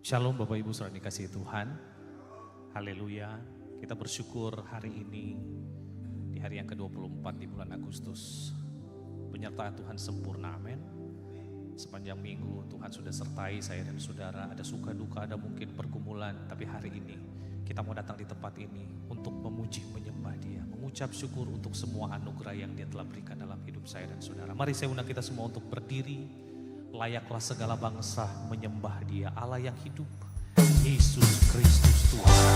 Shalom Bapak Ibu saudara dikasihi Tuhan. Haleluya. Kita bersyukur hari ini di hari yang ke-24 di bulan Agustus. Penyertaan Tuhan sempurna, amin. Sepanjang minggu Tuhan sudah sertai saya dan saudara. Ada suka duka, ada mungkin pergumulan. Tapi hari ini kita mau datang di tempat ini untuk memuji, menyembah Dia. Mengucap syukur untuk semua anugerah yang Dia telah berikan dalam hidup saya dan saudara. Mari saya undang kita semua untuk berdiri. Layaklah segala bangsa menyembah Dia, Allah yang hidup, Yesus Kristus Tuhan.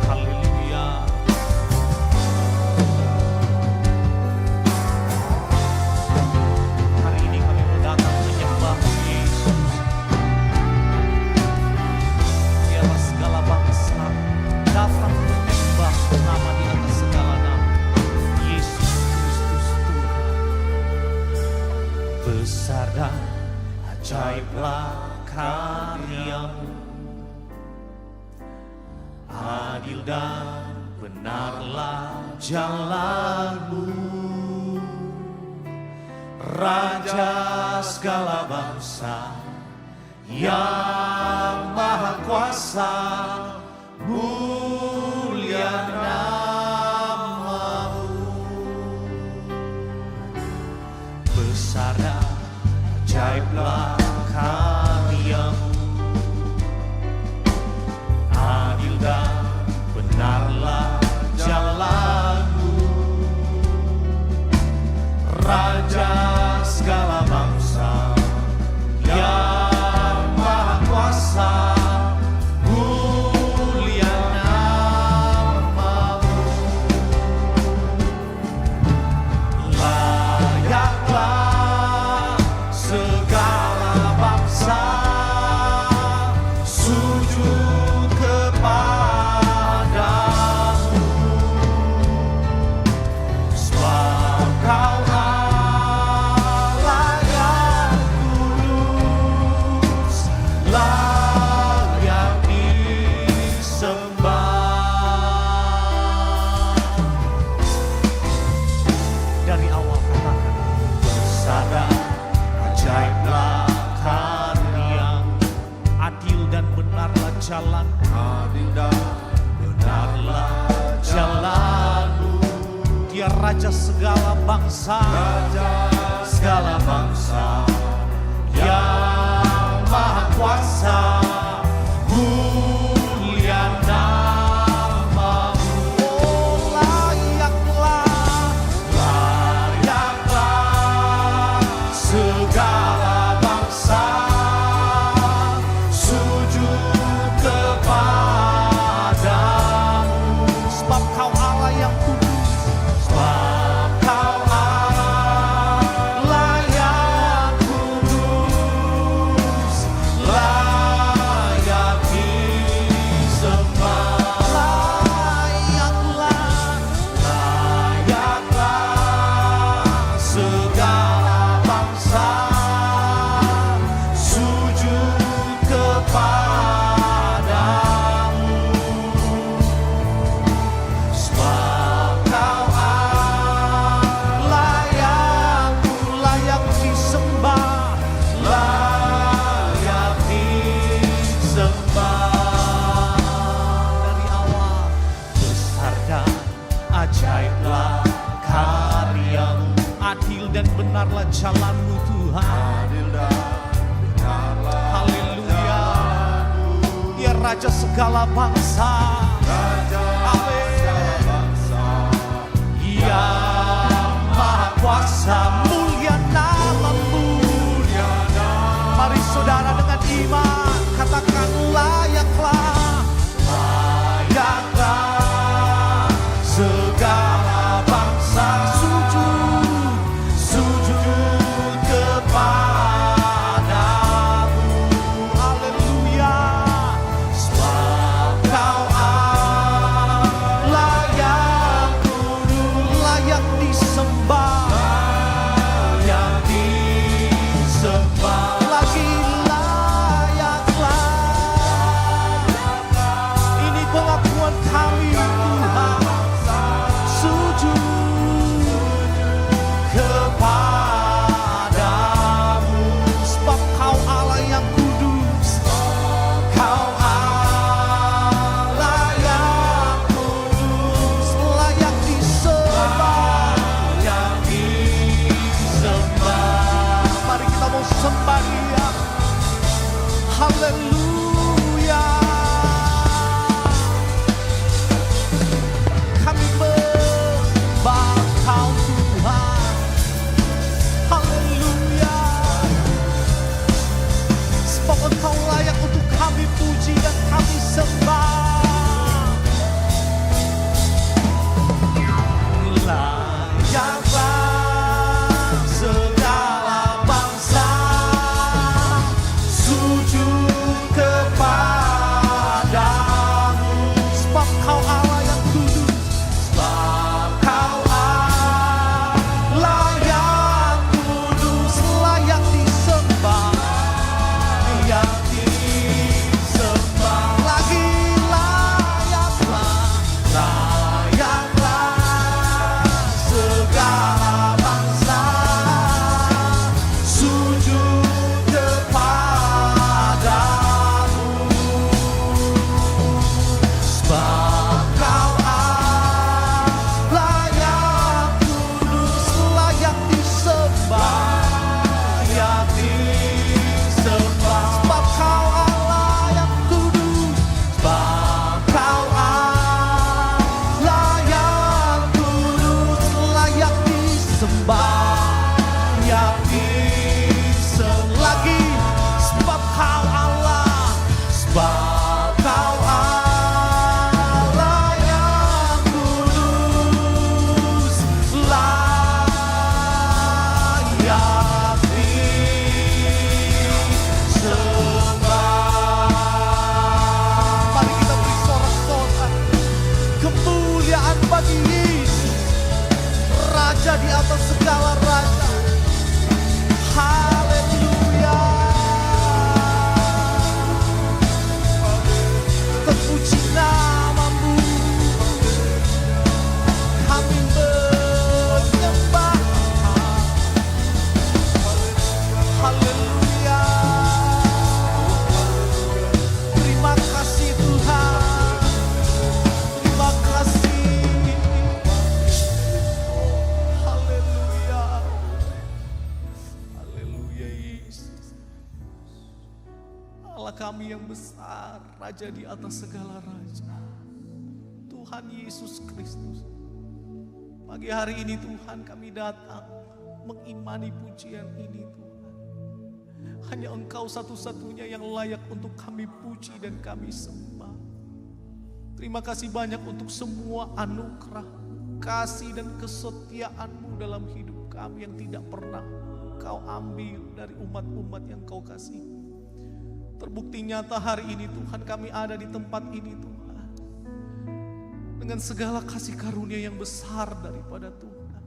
Haleluya. Hari ini kami datang menyembah Yesus. Biarlah segala bangsa datang menyembah nama di atas segala nama, Yesus. Besar dan ajaiblah karya-Mu, adil dan benarlah jalan-Mu, Raja segala bangsa yang maha kuasa, mulia nama-Mu. Besar dan ajaiblah karya-Mu, adil dan benarlah jalan-Mu, Raja segala bangsa yang maha kuasa, mulia nama-Mu. Layaklah segala bangsa sujud kepadamu, sebab Kau Allah yang kudus, layak disembah. Dari awal katakan, besar dan ajaiblah karya-Mu, adil dan benarlah jalan, adil dan benarlah jalan-Mu. Dia Raja segala bangsa, Raja segala bangsa yang maha kuasa, mulia nama-Mu. Oh, layaklah segala bangsa sujud kepadamu, sebab Kau Allah yang kudus, sebab Kau Allah yang kudus, layak disembah. Layaklah segala bangsa sujud kepadamu, sebab Kau Allah yang layak disembah, layak disembah. Dari awal besar dan ajaiblah karya-Mu, adil dan benarlah jalan-Mu Tuhan. Haleluya. Dia Raja segala bangsa, yang maha kuasa, mulia nama-Mu. Mari saudara dengan iman katakan, layaklah segala bangsa sujud kepadamu. Haleluya. Sebab Kau raja di atas segala raja. Haleluya. Terpuji namamu, kami menyembah. Haleluya. Terima kasih Tuhan, terima kasih. Haleluya. Haleluya Yesus. Allah kami yang besar, Raja di atas segala raja, Tuhan Yesus Kristus. Pagi hari ini Tuhan kami datang mengimani pujian ini Tuhan. Hanya Engkau satu-satunya yang layak untuk kami puji dan kami sembah. Terima kasih banyak untuk semua anugerah, kasih dan kesetiaan-Mu dalam hidup kami yang tidak pernah Kau ambil dari umat-umat yang Kau kasih. Terbukti nyata hari ini Tuhan kami ada di tempat ini Tuhan, dengan segala kasih karunia yang besar daripada Tuhan.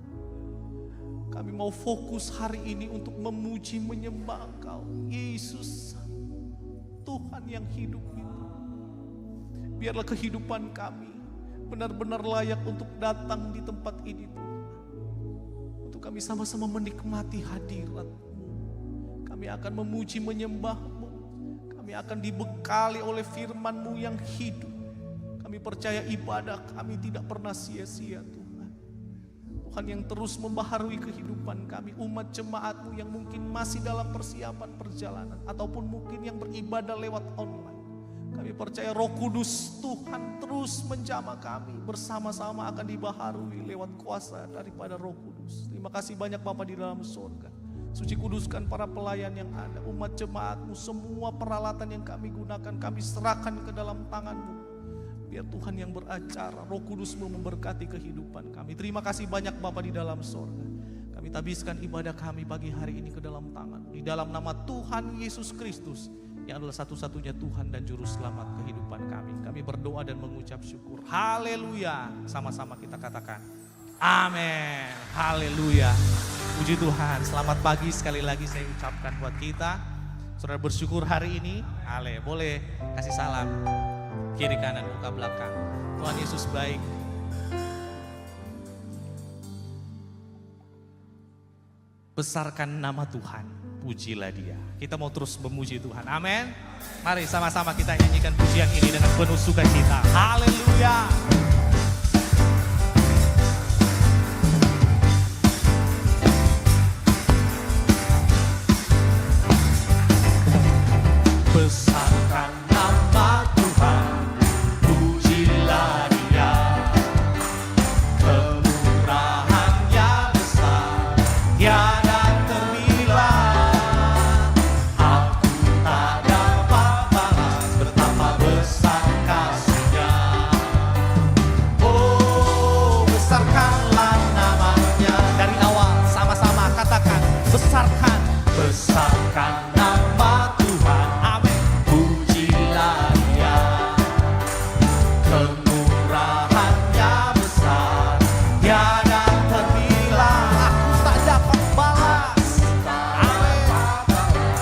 Kami mau fokus hari ini untuk memuji menyembah Engkau Yesus, Tuhan yang hidup itu. Biarlah kehidupan kami benar-benar layak untuk datang di tempat ini Tuhan, untuk kami sama-sama menikmati hadirat-Mu. Kami akan memuji menyembah-Mu, kami akan dibekali oleh firman-Mu yang hidup. Kami percaya ibadah kami tidak pernah sia-sia Tuhan. Tuhan yang terus membaharui kehidupan kami, umat jemaat-Mu yang mungkin masih dalam persiapan perjalanan, ataupun mungkin yang beribadah lewat online. Kami percaya Roh Kudus Tuhan terus menjamah kami, bersama-sama akan dibaharui lewat kuasa daripada Roh Kudus. Terima kasih banyak Bapa di dalam surga. Suci kuduskan para pelayan yang ada, umat jemaat-Mu, semua peralatan yang kami gunakan kami serahkan ke dalam tangan-Mu. Biar Tuhan yang beracara, Roh Kudus-Mu memberkati kehidupan kami. Terima kasih banyak Bapa di dalam sorga. Kami tabiskan ibadah kami pagi hari ini ke dalam tangan. Di dalam nama Tuhan Yesus Kristus, yang adalah satu-satunya Tuhan dan Juru Selamat kehidupan kami. Kami berdoa dan mengucap syukur. Haleluya. Sama-sama kita katakan amin. Haleluya. Puji Tuhan. Selamat pagi sekali lagi saya ucapkan buat kita. Saudara bersyukur hari ini. Boleh kasih salam. Kiri kanan muka belakang. Tuhan Yesus baik. Besarkan nama Tuhan, pujilah Dia. Kita mau terus memuji Tuhan. Amin. Mari sama-sama kita nyanyikan pujian ini dengan penuh sukacita. Haleluya. Besarkan nama Tuhan, pujilah Dia. Kemurahan-Nya besar, tiada terhingga. Aku tak dapat balas betapa besar kasih-Nya. Oh, besarkanlah namanya. Dari awal sama-sama katakan, besarkan, besarkan nama Tuhan. Amin. Pujilah Dia. Kemurahan-Nya besar, tiada terhingga. Aku tak dapat balas. Amin.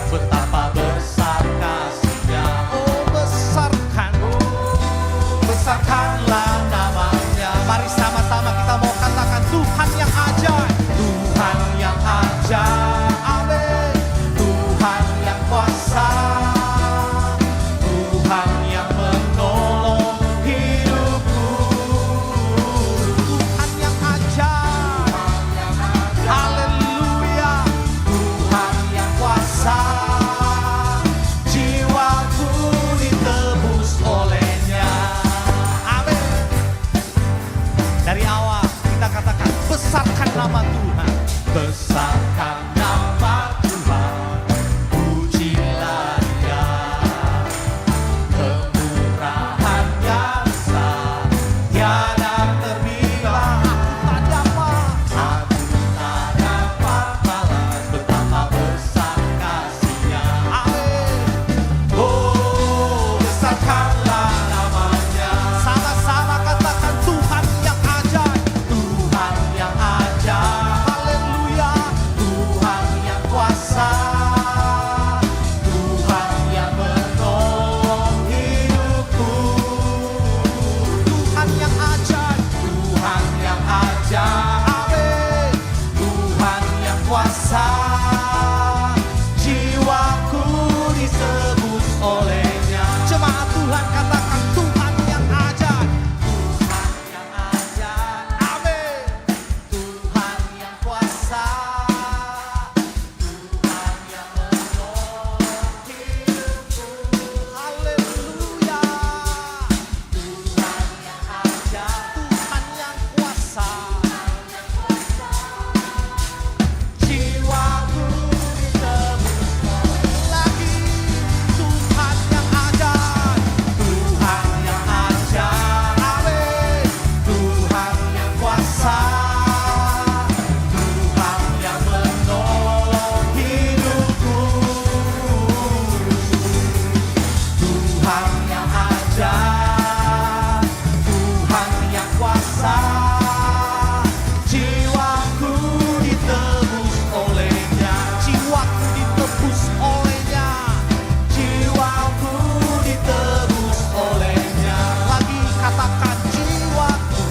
Betapa besar kasih-Nya. Oh, besarkan, besarkanlah namanya. Mari sama-sama kita mau katakan Tuhan yang ajaib, Tuhan yang ajaib. Amin. Tuhan yang kuasa, Tuhan yang menolong hidupku. Tuhan yang ajaib. Haleluya. Tuhan yang kuasa, jiwaku ditebus oleh-Nya. Amin. Dari awal kita katakan besarkan nama Tuhan. Besarkan nama Tuhan, pujilah Dia. Kemurahan-Nya besar, tiada terhingga. Aku tak dapat balas betapa besar kasih-Nya. Amin. Oh, besarkanlah namanya. Sama-sama katakan Tuhan yang ajaib, Tuhan yang ajaib. berkuasa. Jiwaku ditebus olehnya, jiwaku ditebus olehnya, jiwaku ditebus olehnya. Lagi katakan jiwaku,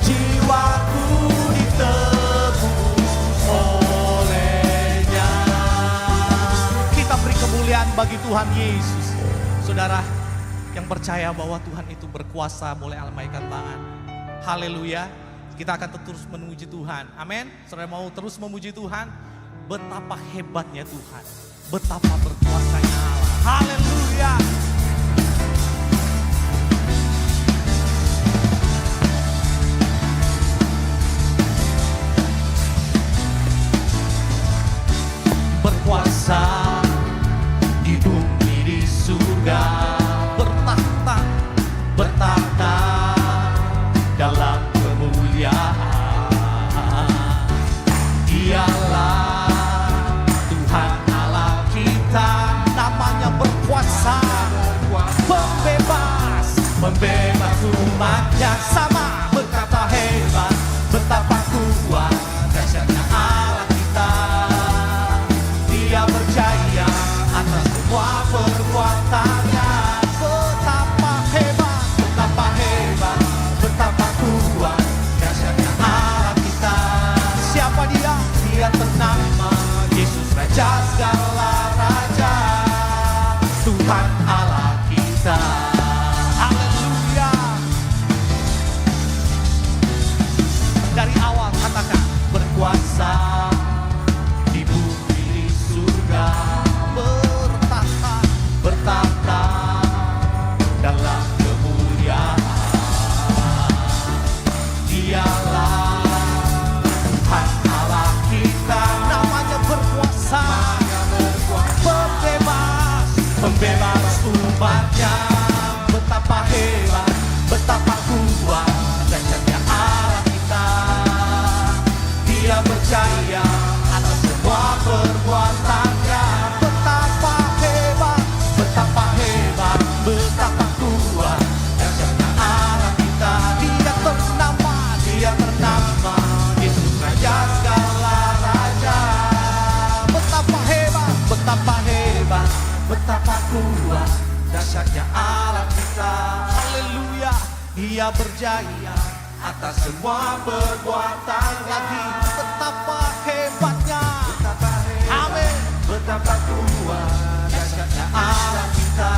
jiwaku ditebus olehnya. Kita beri kemuliaan bagi Tuhan Yesus. Saudara yang percaya bahwa Tuhan itu berkuasa, boleh lambaikan tangan. Haleluya. Kita akan terus memuji Tuhan. Amin. Saudara mau terus memuji Tuhan? Betapa hebatnya Tuhan. Betapa berkuasanya Allah. Haleluya. Berkuasa di bumi di surga, bertahta, bertahta dalam kemuliaan. Dialah Tuhan Allah kita, namanya berkuasa, pembebas, membebas umatnya. Sama berkata hebat, betapa kuat dahsyatnya Allah kita. Dia berjaya atas semua perbuatannya. Betapa hebat, betapa hebat, betapa kuat dahsyatnya Allah kita. Siapa dia? Dia ternama Yesus, Raja segala raja, Tuhan Allah kita. Haleluya. Dari awal katakan berkuasa di bumi di surga, bertahta, bertahta dalam kemuliaan. Dialah Tuhan Allah kita, namanya berkuasa, pembebas, pembebas umatnya. Betapa hebat, betapa kuat dahsyatnya Allah kita. Dia berjaya atas semua perbuatannya. Betapa hebat, betapa hebat, betapa kuat dahsyatnya Allah kita. Dia ternama Yesus, Raja segala raja. Betapa hebat, betapa hebat, betapa kuat dahsyatnya Allah kita. Haleluya. Dia berjaya atas semua perbuatan. Lagi betapa hebatnya, amin, betapa kuat dahsyatnya Allah kita.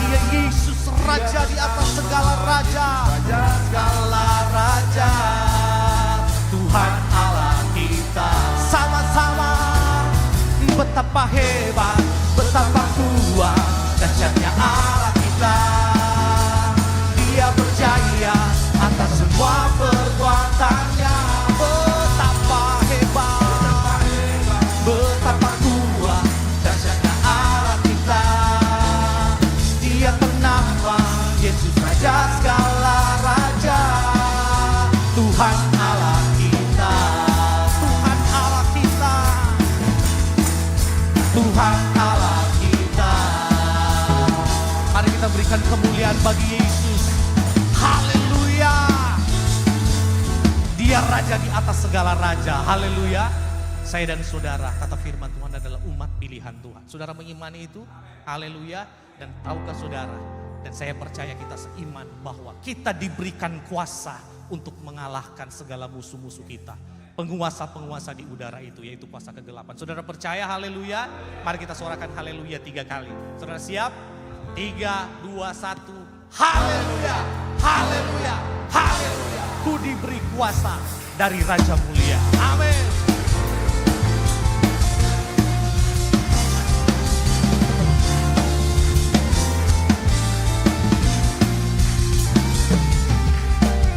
Dia Yesus, Raja di atas segala raja, Raja segala raja, Tuhan Allah kita. Sama-sama betapa hebat, betapa kuat dahsyatnya Allah kita. Dia berjaya atas semua perbuatannya. Betapa hebat, betapa kuat dahsyatnya Allah kita. Dia ternama Yesus, Raja segala raja, Tuhan Allah kita. Tuhan Allah kita, Tuhan Allah kita. Mari kita berikan kemuliaan bagi Yesus. Haleluya. Dia Raja di atas segala raja. Haleluya. Saya dan saudara, kata firman Tuhan, adalah umat pilihan Tuhan. Saudara mengimani itu? Haleluya. Dan tahukah saudara, dan saya percaya kita seiman bahwa kita diberikan kuasa untuk mengalahkan segala musuh-musuh kita. Penguasa-penguasa di udara itu, yaitu kuasa kegelapan. Saudara percaya? Haleluya. Mari kita suarakan haleluya 3 kali. Saudara siap? 3, 2, 1. Haleluya, haleluya, haleluya. Ku diberi kuasa dari Raja mulia. Amin.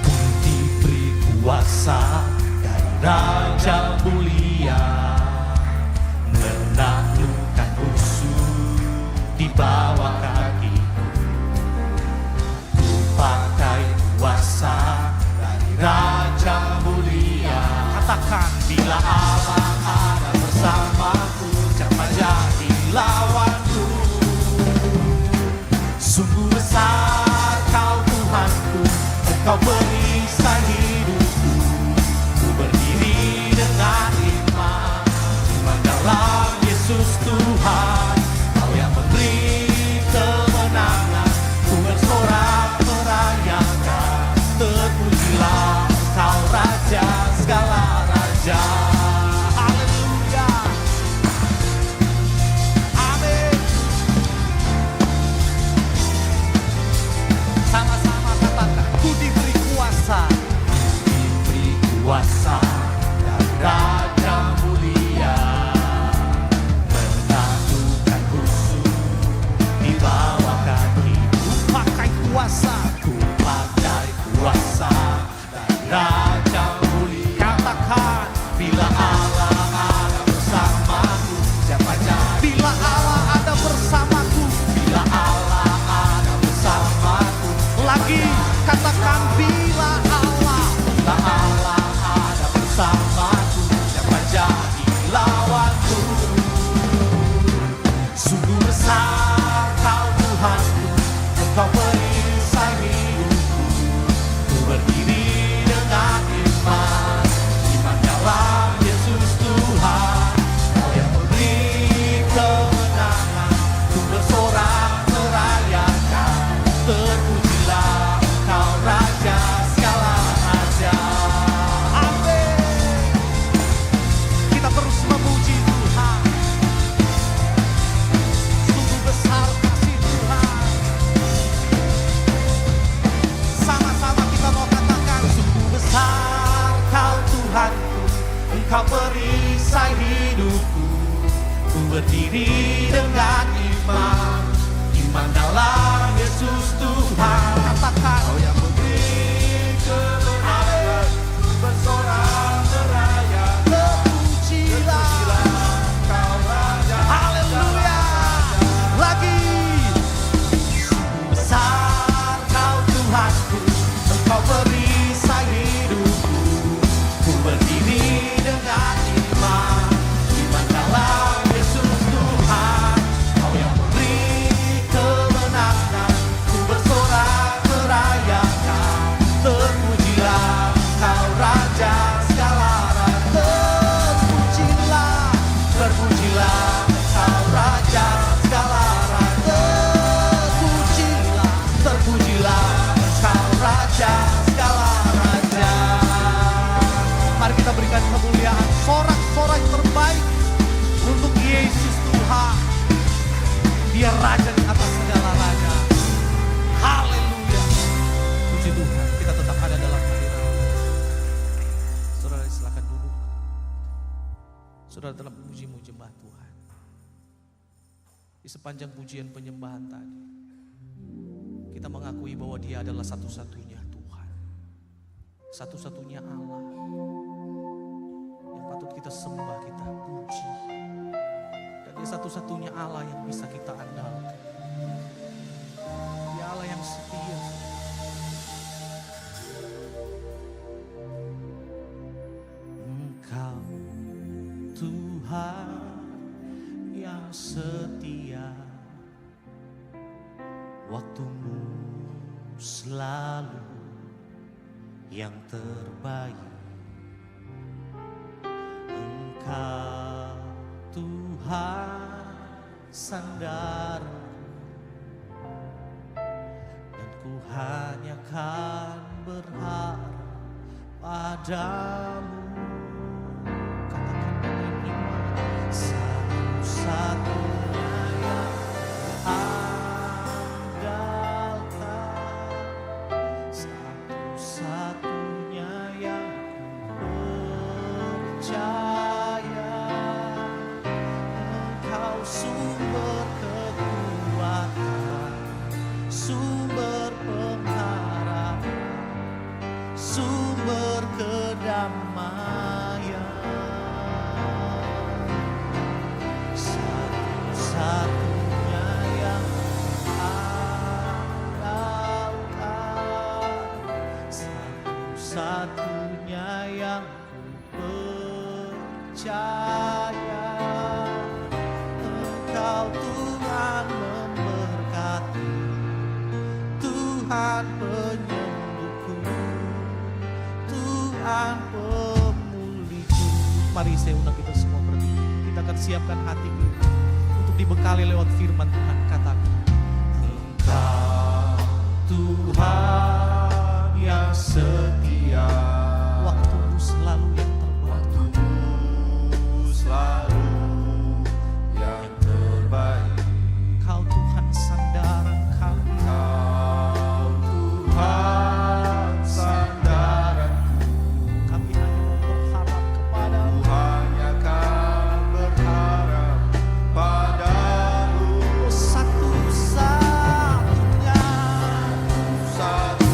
Ku diberi kuasa dari Raja mulia, menaklukkan musuh di bawah kaki. Ku pakai kuasa dari Raja mulia. Katakan, bila Allah ada bersamaku, siapa jadi lawanku? Sungguh besar Kau Tuhanku, Engkau beri perisai hidupku, ku berdiri dengan iman. Iman dalam Yesus Tuhan, Kau yang memberi kemenangan. Ku bersorak merayakan, terpujilah Kau Raja segala raja. Haleluya, amin. Sama-sama katakan, ku diberi kuasa. Diberi kuasa dari Raja mulia, menaklukkan musuh di bawah kakiku. Pakai kuasa, ku pakai kuasa dari Raja mulia. Katakan, bila Allah ada bersamaku, siapa jahat? Bila Allah ada bersamaku, bila Allah ada bersamaku. Lagi katakan, bila Allah ada bersamaku, siapa jadi lawanku? Sungguh besar Kau Tuhanku, Engkau perisai hidupku, ku berdiri dengan iman. Iman dalam Yesus Tuhan, Kau yang memberi kemenangan. Ku bersorak merayakan, terpujilah Kau Raja segala raja. Amin. Kita terus memuji Tuhan. Sungguh besar kasih Tuhan. Sama-sama kita mau katakan, sungguh besar Kau Tuhanku, Engkau perisai hidupku, ku berdiri dengan iman. Iman dalam Yesus Tuhan. Katakan, Kau yang memberi kemenangan. Ku bersorak merayakan, terpujilah Kau Raja. Haleluya. Lagi. Besar Kau Tuhanku, Engkau perisai hidupku, ku berdiri dengan iman. Iman dalam Yesus Tuhan, Kau yang memberi kemenangan. Ku bersorak merayakan, terpujilah Kau Raja segala raja. Terpujilah, terpujilah Kau Raja segala raja. Terpujilah, terpujilah Kau Raja segala raja. Mari kita berikan kemuliaan, sorak-sorai terbaik untuk Yesus Tuhan. Dia Raja di atas segala raja. Haleluya. Puji Tuhan, kita tetap ada dalam hadirat. Saudara silakan duduk. Saudara dalam memuji menyembah Tuhan. Di sepanjang pujian penyembahan tadi, kita mengakui bahwa Dia adalah satu-satunya Tuhan, satu-satunya Allah yang patut kita sembah, kita puji. Dan Dia satu-satunya Allah yang bisa kita andalkan. Dia Allah yang setia. Engkau Tuhan yang setia, waktumu selalu yang terbaik. Engkau Tuhan sandarku, dan ku hanya kan berharap padamu. Katakan dengan iman, satu-satunya yang andalkan, satu-satunya yang percaya. Engkau sumber kekuatan, sumber pengharapan, sumber kedamaian. Satu-satunya yang andalkan, satu-satunya yang ku percaya. Engkau Tuhan memberkati, Tuhan penyembuhku, Tuhan pemulihku. Mari saya undang kita semua berdiri. Kita akan siapkan hati kita untuk dibekali lewat firman Tuhan. Katakan, Engkau Tuhan yang setia, waktumu selalu yang terbaik. Waktumu selalu yang terbaik. Kau Tuhan sandaran kami. Kau Tuhan sandaranku. Kami hanya berharap kepadamu. Hanya akan berharap padamu. Satu-satunya. Satu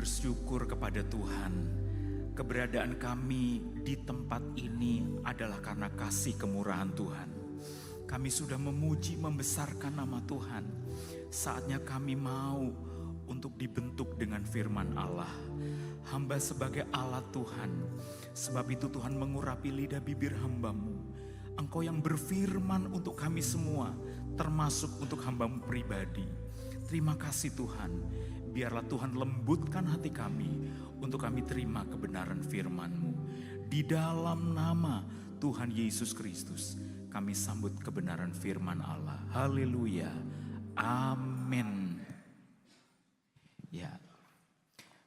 bersyukur kepada Tuhan. Keberadaan kami di tempat ini adalah karena kasih kemurahan Tuhan. Kami sudah memuji, membesarkan nama Tuhan. Saatnya kami mau untuk dibentuk dengan firman Allah. Hamba sebagai alat Tuhan. Sebab itu Tuhan mengurapi lidah bibir hamba-Mu. Engkau yang berfirman untuk kami semua, termasuk untuk hamba-Mu pribadi. Terima kasih Tuhan. Biarlah Tuhan lembutkan hati kami untuk kami terima kebenaran firman-Mu. Di dalam nama Tuhan Yesus Kristus, kami sambut kebenaran firman Allah. Haleluya. Amin. Ya.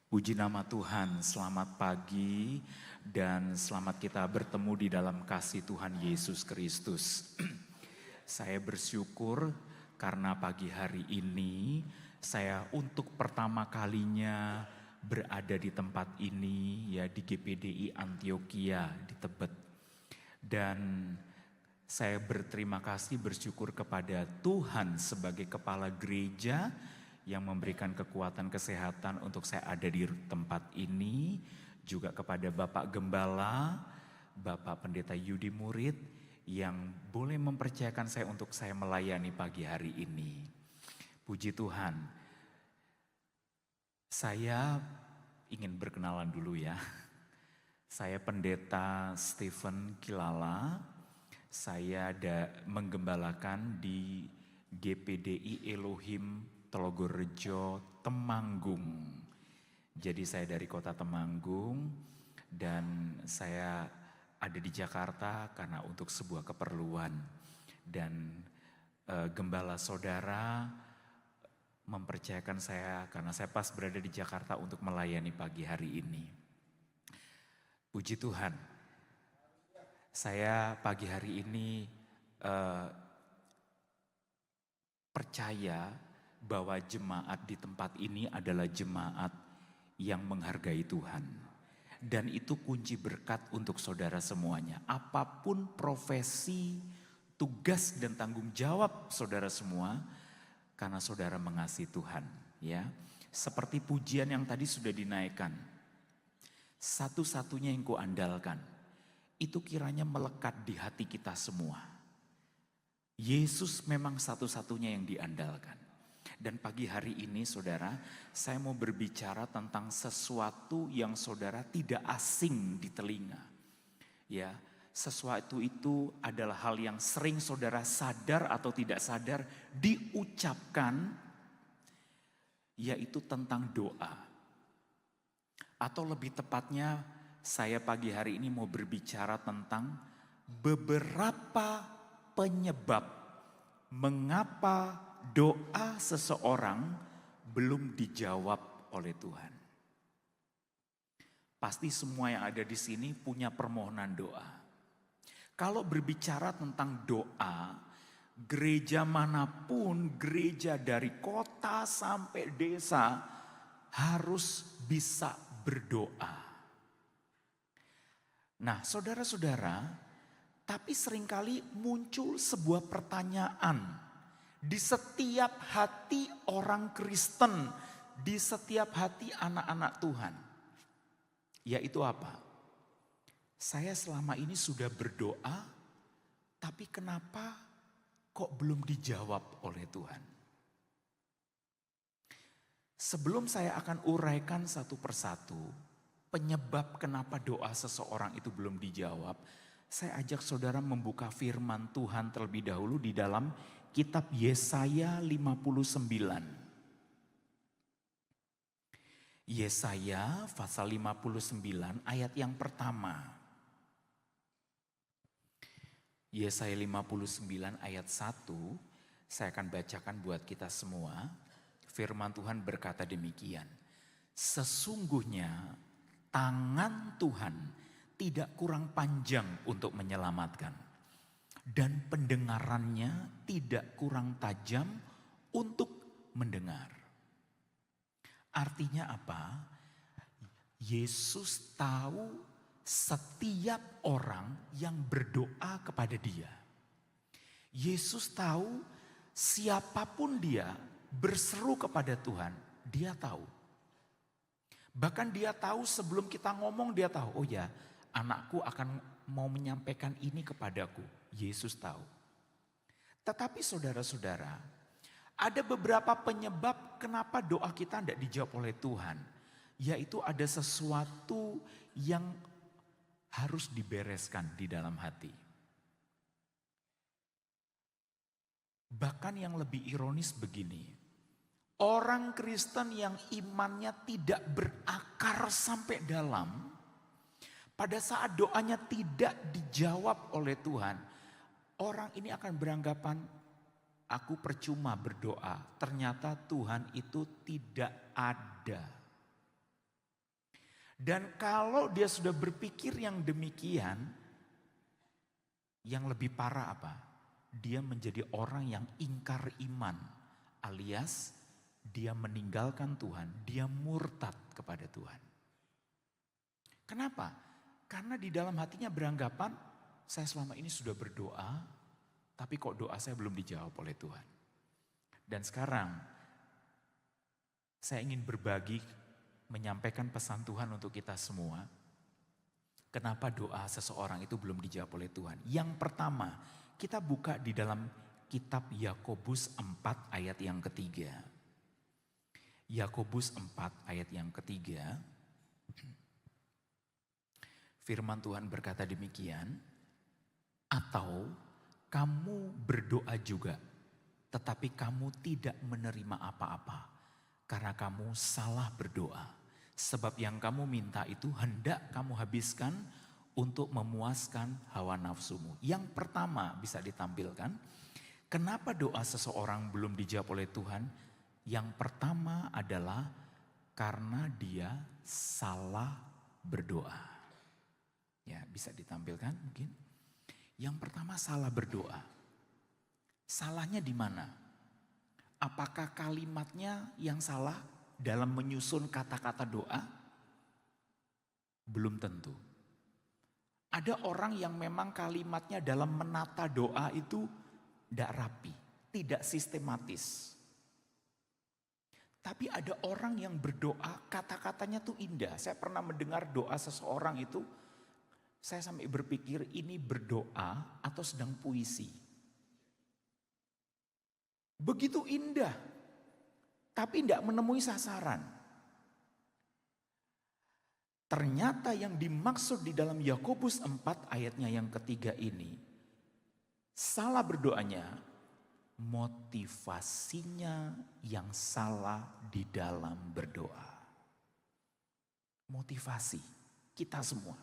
Puji nama Tuhan. Selamat pagi dan selamat kita bertemu di dalam kasih Tuhan Yesus Kristus. Saya bersyukur karena pagi hari ini saya untuk pertama kalinya berada di tempat ini, ya, di GPDI Antioquia di Tebet. Dan saya berterima kasih, bersyukur kepada Tuhan sebagai kepala gereja yang memberikan kekuatan kesehatan untuk saya ada di tempat ini. Juga kepada Bapak Gembala, Bapak Pendeta Yudi Murid yang boleh mempercayakan saya untuk saya melayani pagi hari ini. Puji Tuhan. Saya ingin berkenalan dulu ya. Saya Pendeta Stephen Kilala. Saya menggembalakan di GPDI Elohim Telogorejo Temanggung. Jadi saya dari kota Temanggung dan saya ada di Jakarta karena untuk sebuah keperluan. Dan gembala saudara mempercayakan saya karena saya pas berada di Jakarta untuk melayani pagi hari ini. Puji Tuhan. Saya pagi hari ini percaya bahwa jemaat di tempat ini adalah jemaat yang menghargai Tuhan. Dan itu kunci berkat untuk saudara semuanya. Apapun profesi, tugas dan tanggung jawab saudara semua, karena saudara mengasihi Tuhan. Ya, seperti pujian yang tadi sudah dinaikkan. Satu-satunya yang kuandalkan, itu kiranya melekat di hati kita semua. Yesus memang satu-satunya yang diandalkan. Dan pagi hari ini saudara, saya mau berbicara tentang sesuatu yang saudara tidak asing di telinga. Ya, sesuatu itu adalah hal yang sering saudara sadar atau tidak sadar diucapkan, yaitu tentang doa. Atau lebih tepatnya saya pagi hari ini mau berbicara tentang beberapa penyebab mengapa doa seseorang belum dijawab oleh Tuhan. Pasti semua yang ada di sini punya permohonan doa. Kalau berbicara tentang doa, gereja manapun, gereja dari kota sampai desa harus bisa berdoa. Nah, saudara-saudara, tapi seringkali muncul sebuah pertanyaan di setiap hati orang Kristen, di setiap hati anak-anak Tuhan. Yaitu apa? Saya selama ini sudah berdoa, tapi kenapa kok belum dijawab oleh Tuhan? Sebelum saya akan uraikan satu persatu penyebab kenapa doa seseorang itu belum dijawab, saya ajak saudara membuka firman Tuhan terlebih dahulu di dalam kitab Yesaya 59. Yesaya pasal 59 ayat yang pertama. Yesaya 59 ayat 1, saya akan bacakan buat kita semua. Firman Tuhan berkata demikian. Sesungguhnya tangan Tuhan tidak kurang panjang untuk menyelamatkan. Dan pendengarannya tidak kurang tajam untuk mendengar. Artinya apa? Yesus tahu setiap orang yang berdoa kepada Dia. Yesus tahu siapapun dia berseru kepada Tuhan, Dia tahu. Bahkan dia tahu sebelum kita ngomong dia tahu, oh ya anakku akan mau menyampaikan ini kepadaku. Yesus tahu. Tetapi saudara-saudara, ada beberapa penyebab kenapa doa kita tidak dijawab oleh Tuhan. Yaitu ada sesuatu yang harus dibereskan di dalam hati. Bahkan yang lebih ironis begini, orang Kristen yang imannya tidak berakar sampai dalam, pada saat doanya tidak dijawab oleh Tuhan, orang ini akan beranggapan, aku percuma berdoa, ternyata Tuhan itu tidak ada. Dan kalau dia sudah berpikir yang demikian, yang lebih parah apa? Dia menjadi orang yang ingkar iman, alias dia meninggalkan Tuhan, dia murtad kepada Tuhan. Kenapa? Karena di dalam hatinya beranggapan, saya selama ini sudah berdoa, tapi kok doa saya belum dijawab oleh Tuhan. Dan sekarang saya ingin berbagi, menyampaikan pesan Tuhan untuk kita semua. Kenapa doa seseorang itu belum dijawab oleh Tuhan? Yang pertama, kita buka di dalam kitab Yakobus 4 ayat yang ketiga. Yakobus 4 ayat yang ketiga. Firman Tuhan berkata demikian, atau kamu berdoa juga, tetapi kamu tidak menerima apa-apa, karena kamu salah berdoa. Sebab yang kamu minta itu hendak kamu habiskan untuk memuaskan hawa nafsumu. Yang pertama bisa ditampilkan, kenapa doa seseorang belum dijawab oleh Tuhan? Yang pertama adalah karena dia salah berdoa. Ya, bisa ditampilkan mungkin. Yang pertama salah berdoa. Salahnya di mana? Apakah kalimatnya yang salah dalam menyusun kata-kata doa? Belum tentu. Ada orang yang memang kalimatnya dalam menata doa itu tidak rapi, tidak sistematis. Tapi ada orang yang berdoa kata-katanya tuh indah. Saya pernah mendengar doa seseorang itu, saya sampai berpikir ini berdoa atau sedang puisi. Begitu indah, tapi tidak menemui sasaran. Ternyata yang dimaksud di dalam Yakobus 4 ayatnya yang ketiga ini, salah berdoanya, motivasinya yang salah di dalam berdoa. Motivasi kita semua.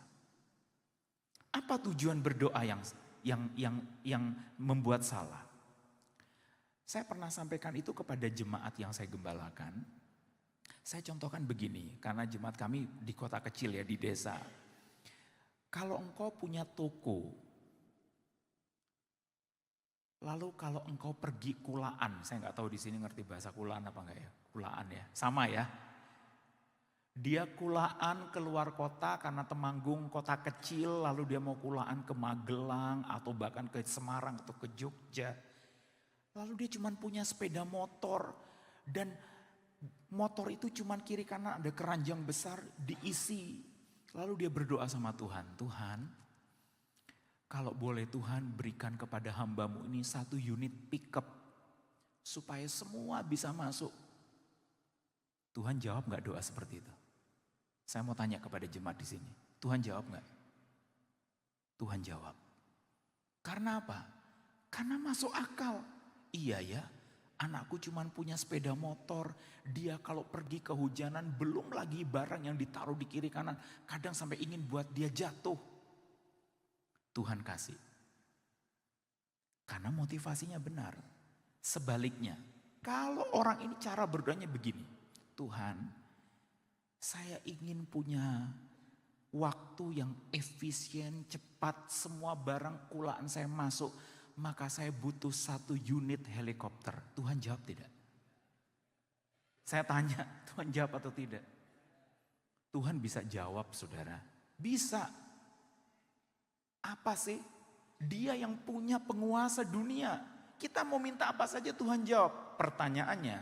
Apa tujuan berdoa yang membuat salah? Saya pernah sampaikan itu kepada jemaat yang saya gembalakan. Saya contohkan begini, karena jemaat kami di kota kecil ya, di desa. Kalau engkau punya toko, lalu kalau engkau pergi kulaan, saya nggak tahu di sini ngerti bahasa kulaan apa enggak ya? Kulaan ya, sama ya. Dia kulaan keluar kota karena Temanggung kota kecil, lalu dia mau kulaan ke Magelang atau bahkan ke Semarang atau ke Jogja. Lalu dia cuma punya sepeda motor dan motor itu cuma kiri kanan ada keranjang besar diisi. Lalu dia berdoa sama Tuhan, Tuhan kalau boleh Tuhan berikan kepada hambamu ini 1 unit pickup supaya semua bisa masuk. Tuhan jawab gak doa seperti itu? Saya mau tanya kepada jemaat di sini, Tuhan jawab gak? Tuhan jawab. Karena apa? Karena masuk akal. Iya ya, anakku cuma punya sepeda motor, dia kalau pergi kehujanan belum lagi barang yang ditaruh di kiri kanan, kadang sampai ingin buat dia jatuh. Tuhan kasih. Karena motivasinya benar. Sebaliknya, kalau orang ini cara berdoanya begini, Tuhan, saya ingin punya waktu yang efisien, cepat, semua barang kulaan saya masuk, maka saya butuh 1 unit helikopter. Tuhan jawab tidak? Saya tanya, Tuhan jawab atau tidak? Tuhan bisa jawab, saudara. Bisa. Apa sih? Dia yang punya penguasa dunia. Kita mau minta apa saja Tuhan jawab. Pertanyaannya,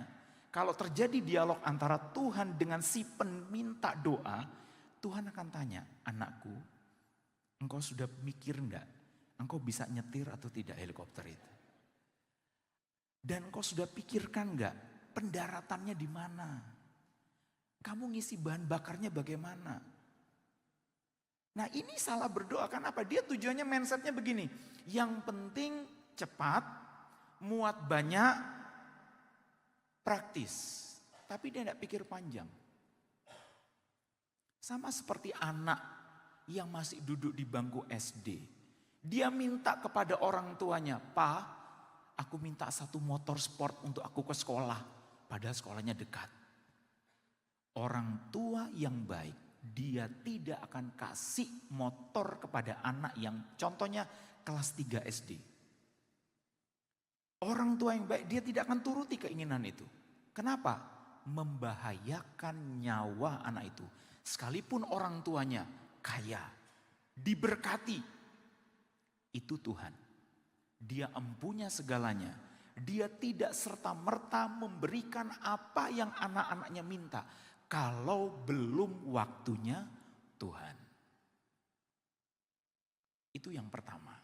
Kalau terjadi dialog antara Tuhan dengan si peminta doa, Tuhan akan tanya, anakku, engkau sudah mikir enggak? Engkau bisa nyetir atau tidak helikopter itu? Dan engkau sudah pikirkan enggak pendaratannya di mana? Kamu ngisi bahan bakarnya bagaimana? Nah ini salah berdoa, kenapa? Dia tujuannya mindsetnya begini, yang penting cepat, muat banyak, praktis. Tapi dia tidak pikir panjang. Sama seperti anak yang masih duduk di bangku SD. Dia minta kepada orang tuanya, "Pa, aku minta satu motor sport untuk aku ke sekolah." Padahal sekolahnya dekat. Orang tua yang baik, dia tidak akan kasih motor kepada anak yang contohnya kelas 3 SD. Orang tua yang baik, dia tidak akan turuti keinginan itu. Kenapa? Membahayakan nyawa anak itu. Sekalipun orang tuanya kaya, diberkati. Itu Tuhan. Dia empunya segalanya. Dia tidak serta-merta memberikan apa yang anak-anaknya minta. Kalau belum waktunya Tuhan. Itu yang pertama.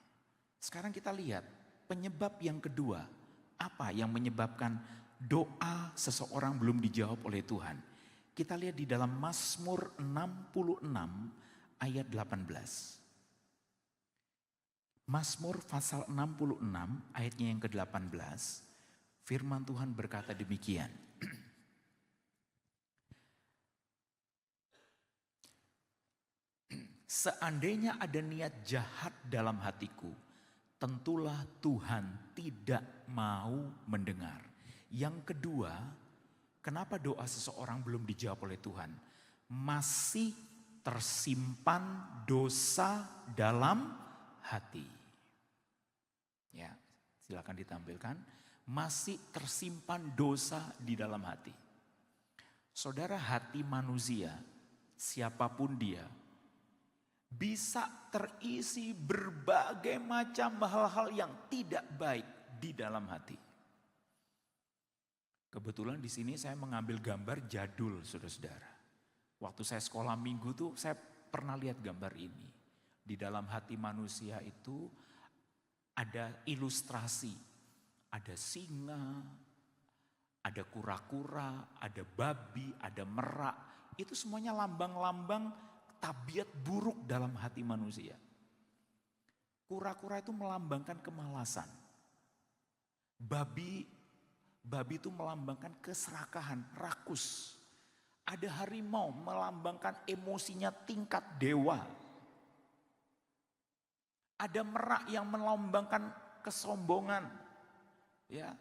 Sekarang kita lihat penyebab yang kedua. Apa yang menyebabkan doa seseorang belum dijawab oleh Tuhan? Kita lihat di dalam Mazmur 66 ayat 18. Mazmur pasal 66 ayatnya yang ke-18. Firman Tuhan berkata demikian. Seandainya ada niat jahat dalam hatiku, tentulah Tuhan tidak mau mendengar. Yang kedua, kenapa doa seseorang belum dijawab oleh Tuhan? Masih tersimpan dosa dalam hati. Ya, silakan ditampilkan. Masih tersimpan dosa di dalam hati. Saudara, hati manusia, siapapun dia, bisa terisi berbagai macam hal-hal yang tidak baik di dalam hati. Kebetulan di sini saya mengambil gambar jadul, saudara-saudara. Waktu saya sekolah minggu tuh saya pernah lihat gambar ini. Di dalam hati manusia itu ada ilustrasi, ada singa, ada kura-kura, ada babi, ada merak. Itu semuanya lambang-lambang tabiat buruk dalam hati manusia. Kura-kura itu melambangkan kemalasan. Babi itu melambangkan keserakahan, rakus. Ada harimau melambangkan emosinya tingkat dewa. Ada merak yang melambangkan kesombongan. Ya.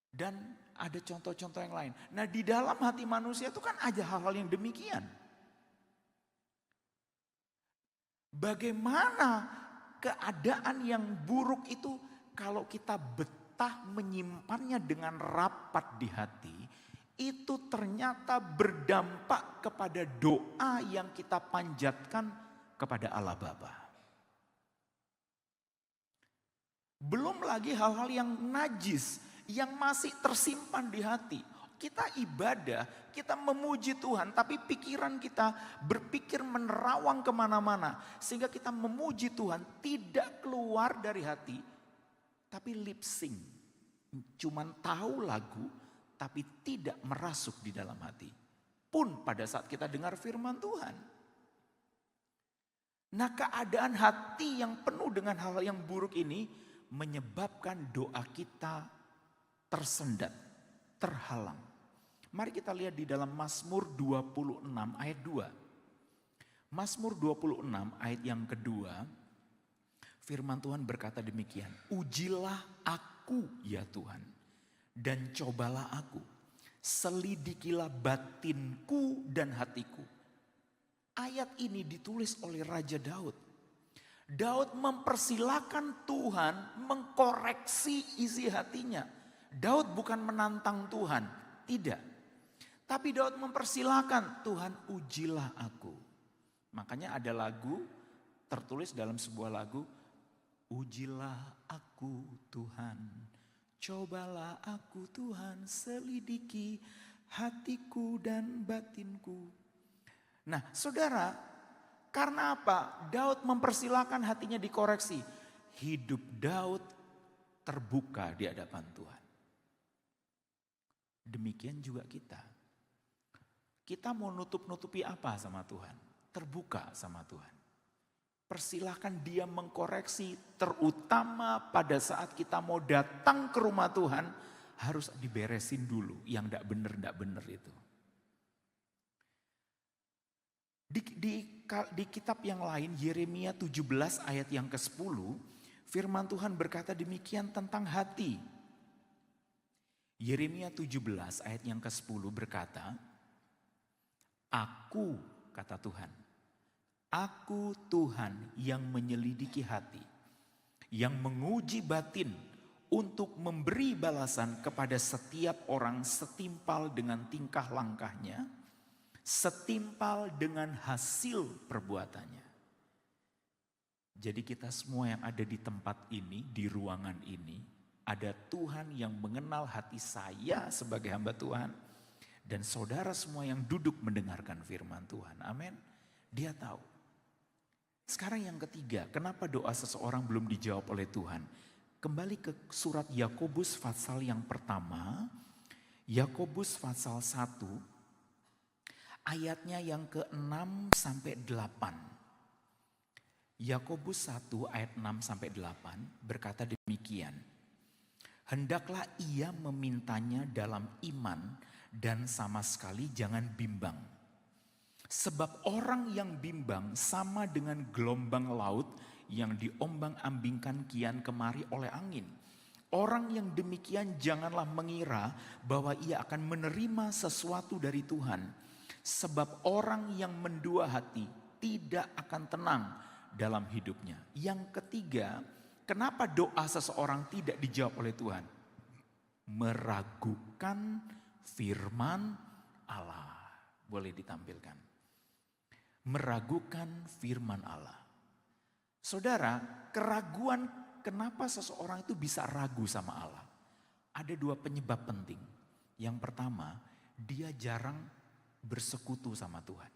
Dan ada contoh-contoh yang lain. Nah, di dalam hati manusia itu kan ada hal-hal yang demikian. Bagaimana keadaan yang buruk itu kalau kita betah menyimpannya dengan rapat di hati, itu ternyata berdampak kepada doa yang kita panjatkan kepada Allah Bapa. Belum lagi hal-hal yang najis yang masih tersimpan di hati. Kita ibadah, kita memuji Tuhan, tapi pikiran kita berpikir menerawang kemana-mana. Sehingga kita memuji Tuhan tidak keluar dari hati, tapi lip sync. Cuman tahu lagu, tapi tidak merasuk di dalam hati. Pun pada saat kita dengar firman Tuhan. Nah, keadaan hati yang penuh dengan hal-hal yang buruk ini menyebabkan doa kita tersendat, terhalang. Mari kita lihat di dalam Mazmur 26 ayat 2. Mazmur 26 ayat yang kedua, firman Tuhan berkata demikian. Ujilah aku ya Tuhan, dan cobalah aku. Selidikilah batinku dan hatiku. Ayat ini ditulis oleh Raja Daud. Daud mempersilahkan Tuhan mengkoreksi isi hatinya. Daud bukan menantang Tuhan, tidak. Tapi Daud mempersilahkan, Tuhan ujilah aku. Makanya ada lagu tertulis dalam sebuah lagu, ujilah aku Tuhan, Cobalah aku Tuhan, selidiki hatiku dan batinku. Nah saudara, karena apa? Daud mempersilahkan hatinya dikoreksi. Hidup Daud terbuka di hadapan Tuhan. Demikian juga kita. Kita mau nutup-nutupi apa sama Tuhan? Terbuka sama Tuhan. Persilahkan dia mengkoreksi, terutama pada saat kita mau datang ke rumah Tuhan, harus diberesin dulu yang tidak benar itu. Di kitab yang lain, Yeremia 17 ayat yang ke-10, firman Tuhan berkata demikian tentang hati. Yeremia 17 ayat yang ke-10 berkata, Aku, kata Tuhan, Aku Tuhan yang menyelidiki hati, yang menguji batin untuk memberi balasan kepada setiap orang setimpal dengan tingkah langkahnya, setimpal dengan hasil perbuatannya. Jadi kita semua yang ada di tempat ini, di ruangan ini, ada Tuhan yang mengenal hati saya sebagai hamba Tuhan, dan saudara semua yang duduk mendengarkan firman Tuhan. Amin. Dia tahu. Sekarang yang ketiga, kenapa doa seseorang belum dijawab oleh Tuhan? Kembali ke surat Yakobus pasal yang pertama, Yakobus pasal 1, ayatnya yang ke-6 sampai 8. Yakobus 1 ayat 6 sampai 8 berkata demikian. Hendaklah ia memintanya dalam iman dan sama sekali jangan bimbang. Sebab orang yang bimbang sama dengan gelombang laut yang diombang-ambingkan kian kemari oleh angin. Orang yang demikian janganlah mengira bahwa ia akan menerima sesuatu dari Tuhan. Sebab orang yang mendua hati tidak akan tenang dalam hidupnya. Yang ketiga, kenapa doa seseorang tidak dijawab oleh Tuhan? Meragukan firman Allah. Boleh ditampilkan. Meragukan firman Allah. Saudara, keraguan kenapa seseorang itu bisa ragu sama Allah? Ada dua penyebab penting. Yang pertama, dia jarang bersekutu sama Tuhan.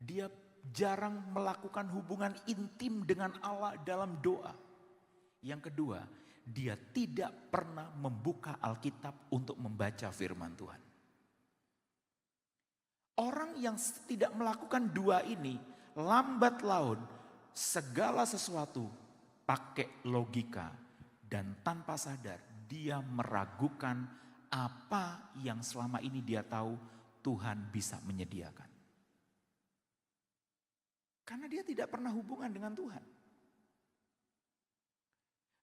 Dia jarang melakukan hubungan intim dengan Allah dalam doa. Yang kedua, dia tidak pernah membuka Alkitab untuk membaca firman Tuhan. Orang yang tidak melakukan dua ini, lambat laun segala sesuatu pakai logika dan tanpa sadar dia meragukan apa yang selama ini dia tahu Tuhan bisa menyediakan. Karena dia tidak pernah hubungan dengan Tuhan.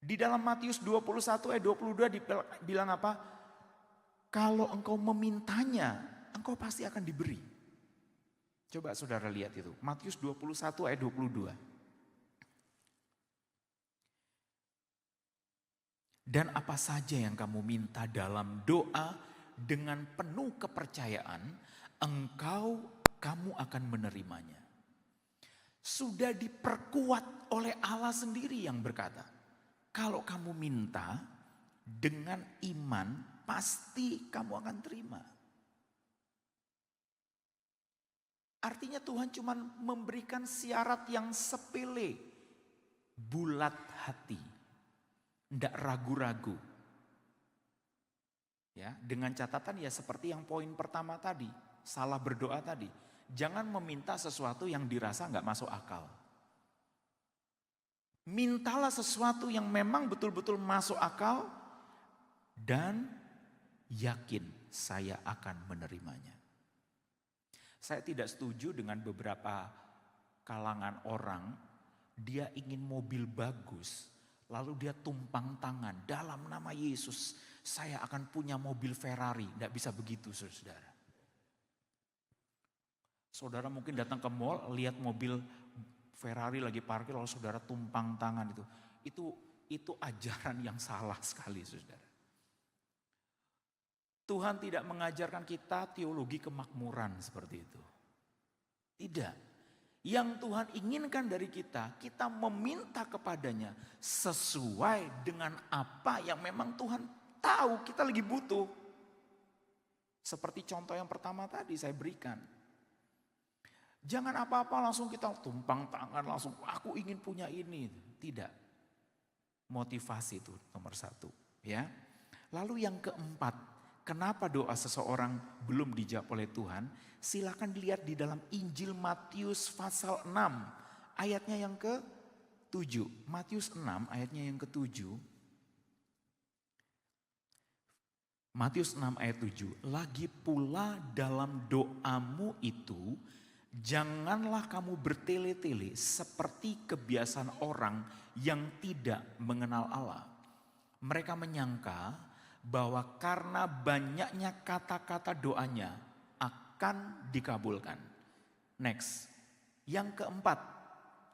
Di dalam Matius 21 ayat 22 dibilang apa? Kalau engkau memintanya, engkau pasti akan diberi. Coba saudara lihat itu. Matius 21 ayat 22. Dan apa saja yang kamu minta dalam doa dengan penuh kepercayaan, kamu akan menerimanya. Sudah diperkuat oleh Allah sendiri yang berkata, kalau kamu minta dengan iman, pasti kamu akan terima. Artinya Tuhan cuma memberikan syarat yang sepele. Bulat hati. Tidak ragu-ragu. Ya, dengan catatan ya seperti yang poin pertama tadi. Salah berdoa tadi. Jangan meminta sesuatu yang dirasa nggak masuk akal. Mintalah sesuatu yang memang betul-betul masuk akal. Dan yakin saya akan menerimanya. Saya tidak setuju dengan beberapa kalangan orang, dia ingin mobil bagus, lalu dia tumpang tangan dalam nama Yesus, saya akan punya mobil Ferrari. Tidak bisa begitu saudara. Saudara mungkin datang ke mall, lihat mobil Ferrari lagi parkir, lalu saudara tumpang tangan itu ajaran yang salah sekali saudara. Tuhan tidak mengajarkan kita teologi kemakmuran seperti itu. Tidak. Yang Tuhan inginkan dari kita meminta kepadanya sesuai dengan apa yang memang Tuhan tahu kita lagi butuh. Seperti contoh yang pertama tadi saya berikan. Jangan apa-apa langsung kita tumpang tangan langsung, aku ingin punya ini. Tidak. Motivasi itu nomor 1. Ya. Lalu yang keempat, kenapa doa seseorang belum dijawab oleh Tuhan? Silakan dilihat di dalam Injil Matius pasal 6 ayatnya yang ke-7. Matius 6 ayatnya yang ke-7. Matius 6 ayat 7. Lagi pula dalam doamu itu, janganlah kamu bertele-tele seperti kebiasaan orang yang tidak mengenal Allah. Mereka menyangka bahwa karena banyaknya kata-kata doanya akan dikabulkan. Next, yang keempat,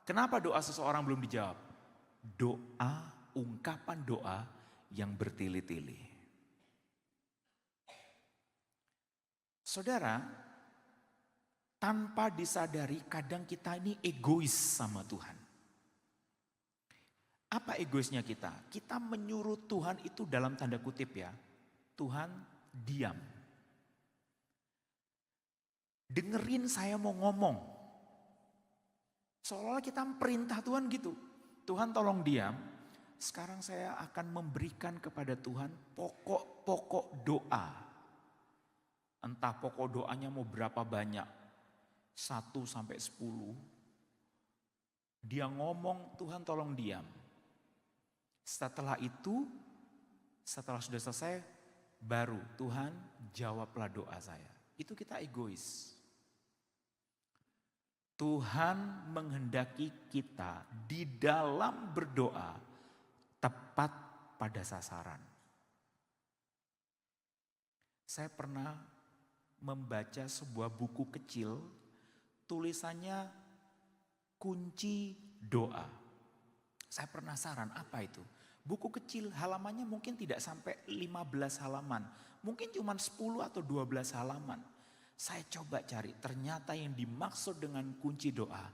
kenapa doa seseorang belum dijawab? Ungkapan doa yang bertele-tele. Saudara, tanpa disadari kadang kita ini egois sama Tuhan. Apa egoisnya kita? Kita menyuruh Tuhan itu dalam tanda kutip ya. Tuhan diam. Dengerin saya mau ngomong. Seolah-olah kita perintah Tuhan gitu. Tuhan tolong diam. Sekarang saya akan memberikan kepada Tuhan pokok-pokok doa. Entah pokok doanya mau berapa banyak. 1 sampai 10. Dia ngomong, Tuhan tolong diam. Setelah itu, setelah sudah selesai, baru Tuhan jawablah doa saya. Itu kita egois. Tuhan menghendaki kita di dalam berdoa tepat pada sasaran. Saya pernah membaca sebuah buku kecil, tulisannya kunci doa. Saya penasaran apa itu. Buku kecil halamannya mungkin tidak sampai 15 halaman. Mungkin cuma 10 atau 12 halaman. Saya coba cari, ternyata yang dimaksud dengan kunci doa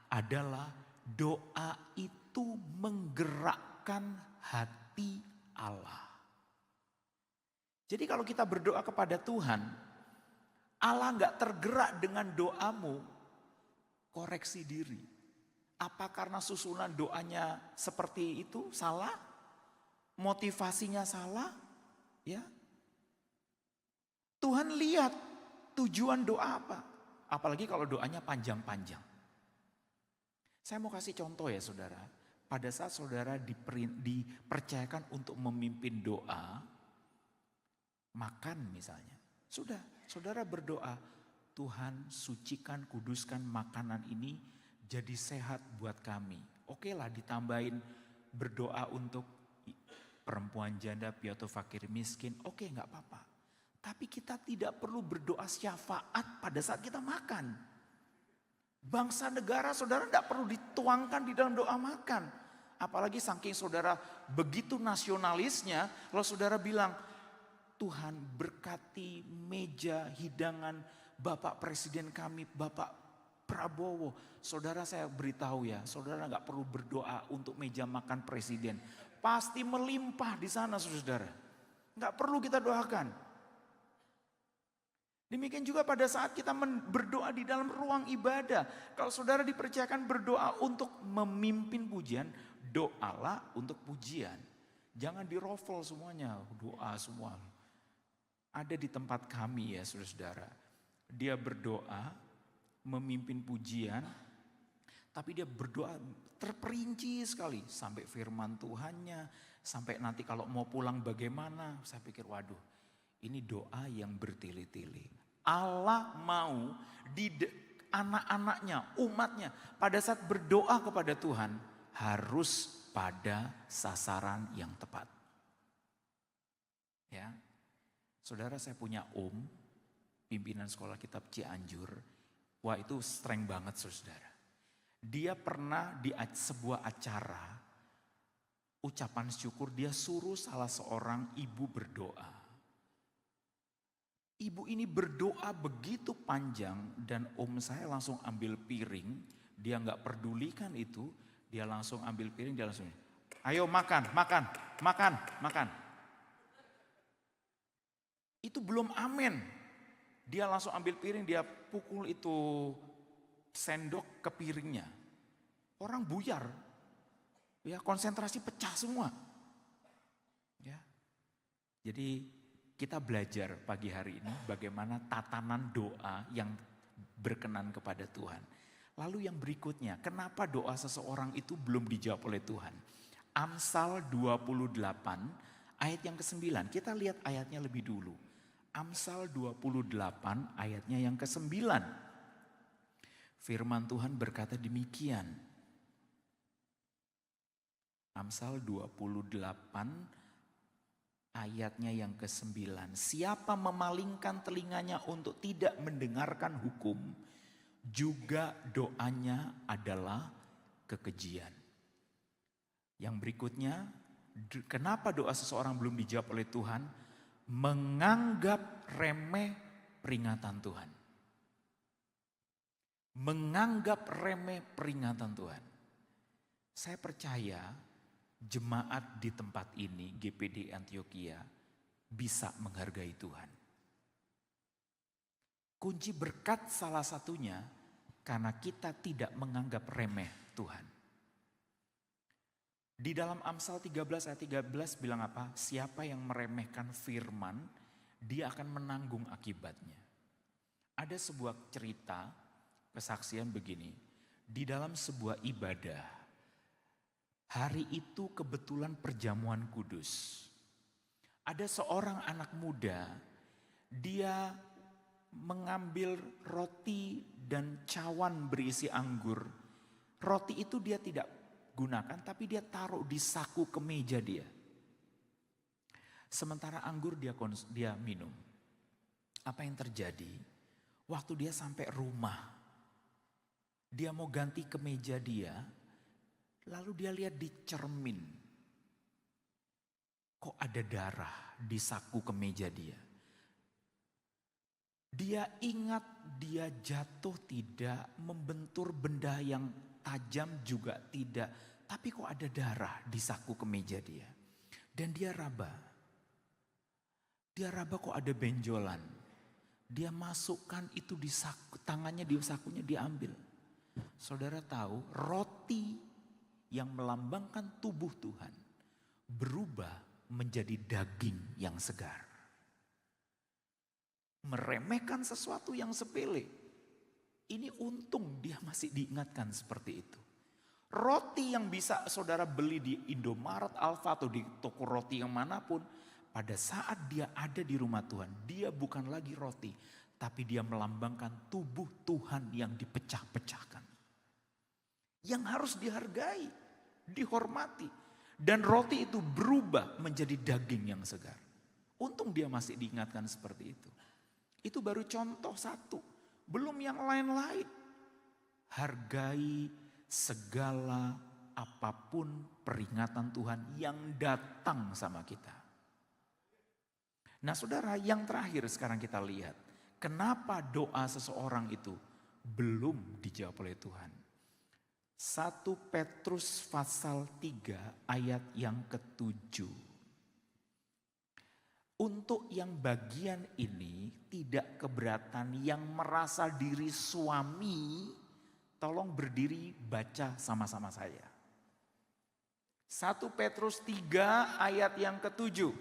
adalah doa itu menggerakkan hati Allah. Jadi kalau kita berdoa kepada Tuhan, Allah gak tergerak dengan doamu, koreksi diri. Apa karena susunan doanya seperti itu salah? Motivasinya salah? Ya. Tuhan lihat tujuan doa apa. Apalagi kalau doanya panjang-panjang. Saya mau kasih contoh ya saudara. Pada saat saudara dipercayakan untuk memimpin doa, makan misalnya. Sudah, saudara berdoa, Tuhan sucikan, kuduskan makanan ini jadi sehat buat kami. Oke lah ditambahin berdoa untuk perempuan janda, piatu, fakir, miskin. Oke gak apa-apa. Tapi kita tidak perlu berdoa syafaat pada saat kita makan. Bangsa negara saudara tidak perlu dituangkan di dalam doa makan. Apalagi saking saudara begitu nasionalisnya, kalau saudara bilang, Tuhan berkati meja hidangan Bapak Presiden kami, Bapak Prabowo. Saudara saya beritahu ya, saudara gak perlu berdoa untuk meja makan presiden. Pasti melimpah di sana saudara. Gak perlu kita doakan. Demikian juga pada saat kita berdoa di dalam ruang ibadah. Kalau saudara dipercayakan berdoa untuk memimpin pujian, doalah untuk pujian. Jangan dirofel semuanya, doa semua. Ada di tempat kami ya saudara. Dia berdoa, memimpin pujian, tapi dia berdoa terperinci sekali sampai firman Tuhannya, sampai nanti kalau mau pulang bagaimana. Saya pikir waduh, ini doa yang bertele-tele. Allah mau di anak-anaknya, umatnya pada saat berdoa kepada Tuhan harus pada sasaran yang tepat. Ya, saudara saya punya pimpinan sekolah kitab Cianjur. Wah itu strength banget saudara. Dia pernah di sebuah acara ucapan syukur, dia suruh salah seorang ibu berdoa. Ibu ini berdoa begitu panjang dan saya langsung ambil piring. Dia gak pedulikan itu, dia langsung ambil piring, dia langsung, ayo makan. Itu belum amin. Dia langsung ambil piring, dia pukul itu sendok ke piringnya. Orang buyar. Ya, konsentrasi pecah semua. Ya. Jadi kita belajar pagi hari ini bagaimana tatanan doa yang berkenan kepada Tuhan. Lalu yang berikutnya, kenapa doa seseorang itu belum dijawab oleh Tuhan? Amsal 28 ayat yang ke-9. Kita lihat ayatnya lebih dulu. Amsal 28 ayatnya yang ke-9. Firman Tuhan berkata demikian. Amsal 28 ayatnya yang ke-9. Siapa memalingkan telinganya untuk tidak mendengarkan hukum, juga doanya adalah kekejian. Yang berikutnya, kenapa doa seseorang belum dijawab oleh Tuhan? Menganggap remeh peringatan Tuhan. Menganggap remeh peringatan Tuhan. Saya percaya jemaat di tempat ini, GPD Antioquia, bisa menghargai Tuhan. Kunci berkat salah satunya karena kita tidak menganggap remeh Tuhan. Di dalam Amsal 13 ayat 13 bilang apa? Siapa yang meremehkan firman, dia akan menanggung akibatnya. Ada sebuah cerita, kesaksian begini. Di dalam sebuah ibadah, hari itu kebetulan perjamuan kudus. Ada seorang anak muda, dia mengambil roti dan cawan berisi anggur. Roti itu dia tidak gunakan, tapi dia taruh di saku kemeja dia. Sementara anggur dia minum. Apa yang terjadi? Waktu dia sampai rumah, dia mau ganti kemeja dia, lalu dia lihat di cermin. Kok ada darah di saku kemeja dia? Dia ingat dia jatuh tidak, membentur benda yang tajam juga tidak. Tapi kok ada darah di saku kemeja dia. Dan dia raba. Dia raba kok ada benjolan. Dia masukkan itu di saku, tangannya di sakunya diambil. Saudara tahu roti yang melambangkan tubuh Tuhan berubah menjadi daging yang segar. Meremehkan sesuatu yang sepele. Ini untung dia masih diingatkan seperti itu. Roti yang bisa saudara beli di Indomaret, Alfa atau di toko roti yang manapun. Pada saat dia ada di rumah Tuhan, dia bukan lagi roti. Tapi dia melambangkan tubuh Tuhan yang dipecah-pecahkan. Yang harus dihargai, dihormati. Dan roti itu berubah menjadi daging yang segar. Untung dia masih diingatkan seperti itu. Itu baru contoh satu. Belum yang lain-lain. Hargai segala apapun peringatan Tuhan yang datang sama kita. Nah saudara, yang terakhir sekarang kita lihat. Kenapa doa seseorang itu belum dijawab oleh Tuhan? 1 Petrus pasal 3 ayat yang ke-7. Untuk yang bagian ini tidak keberatan yang merasa diri suami, tolong berdiri baca sama-sama saya. 1 Petrus 3 ayat yang ke-7.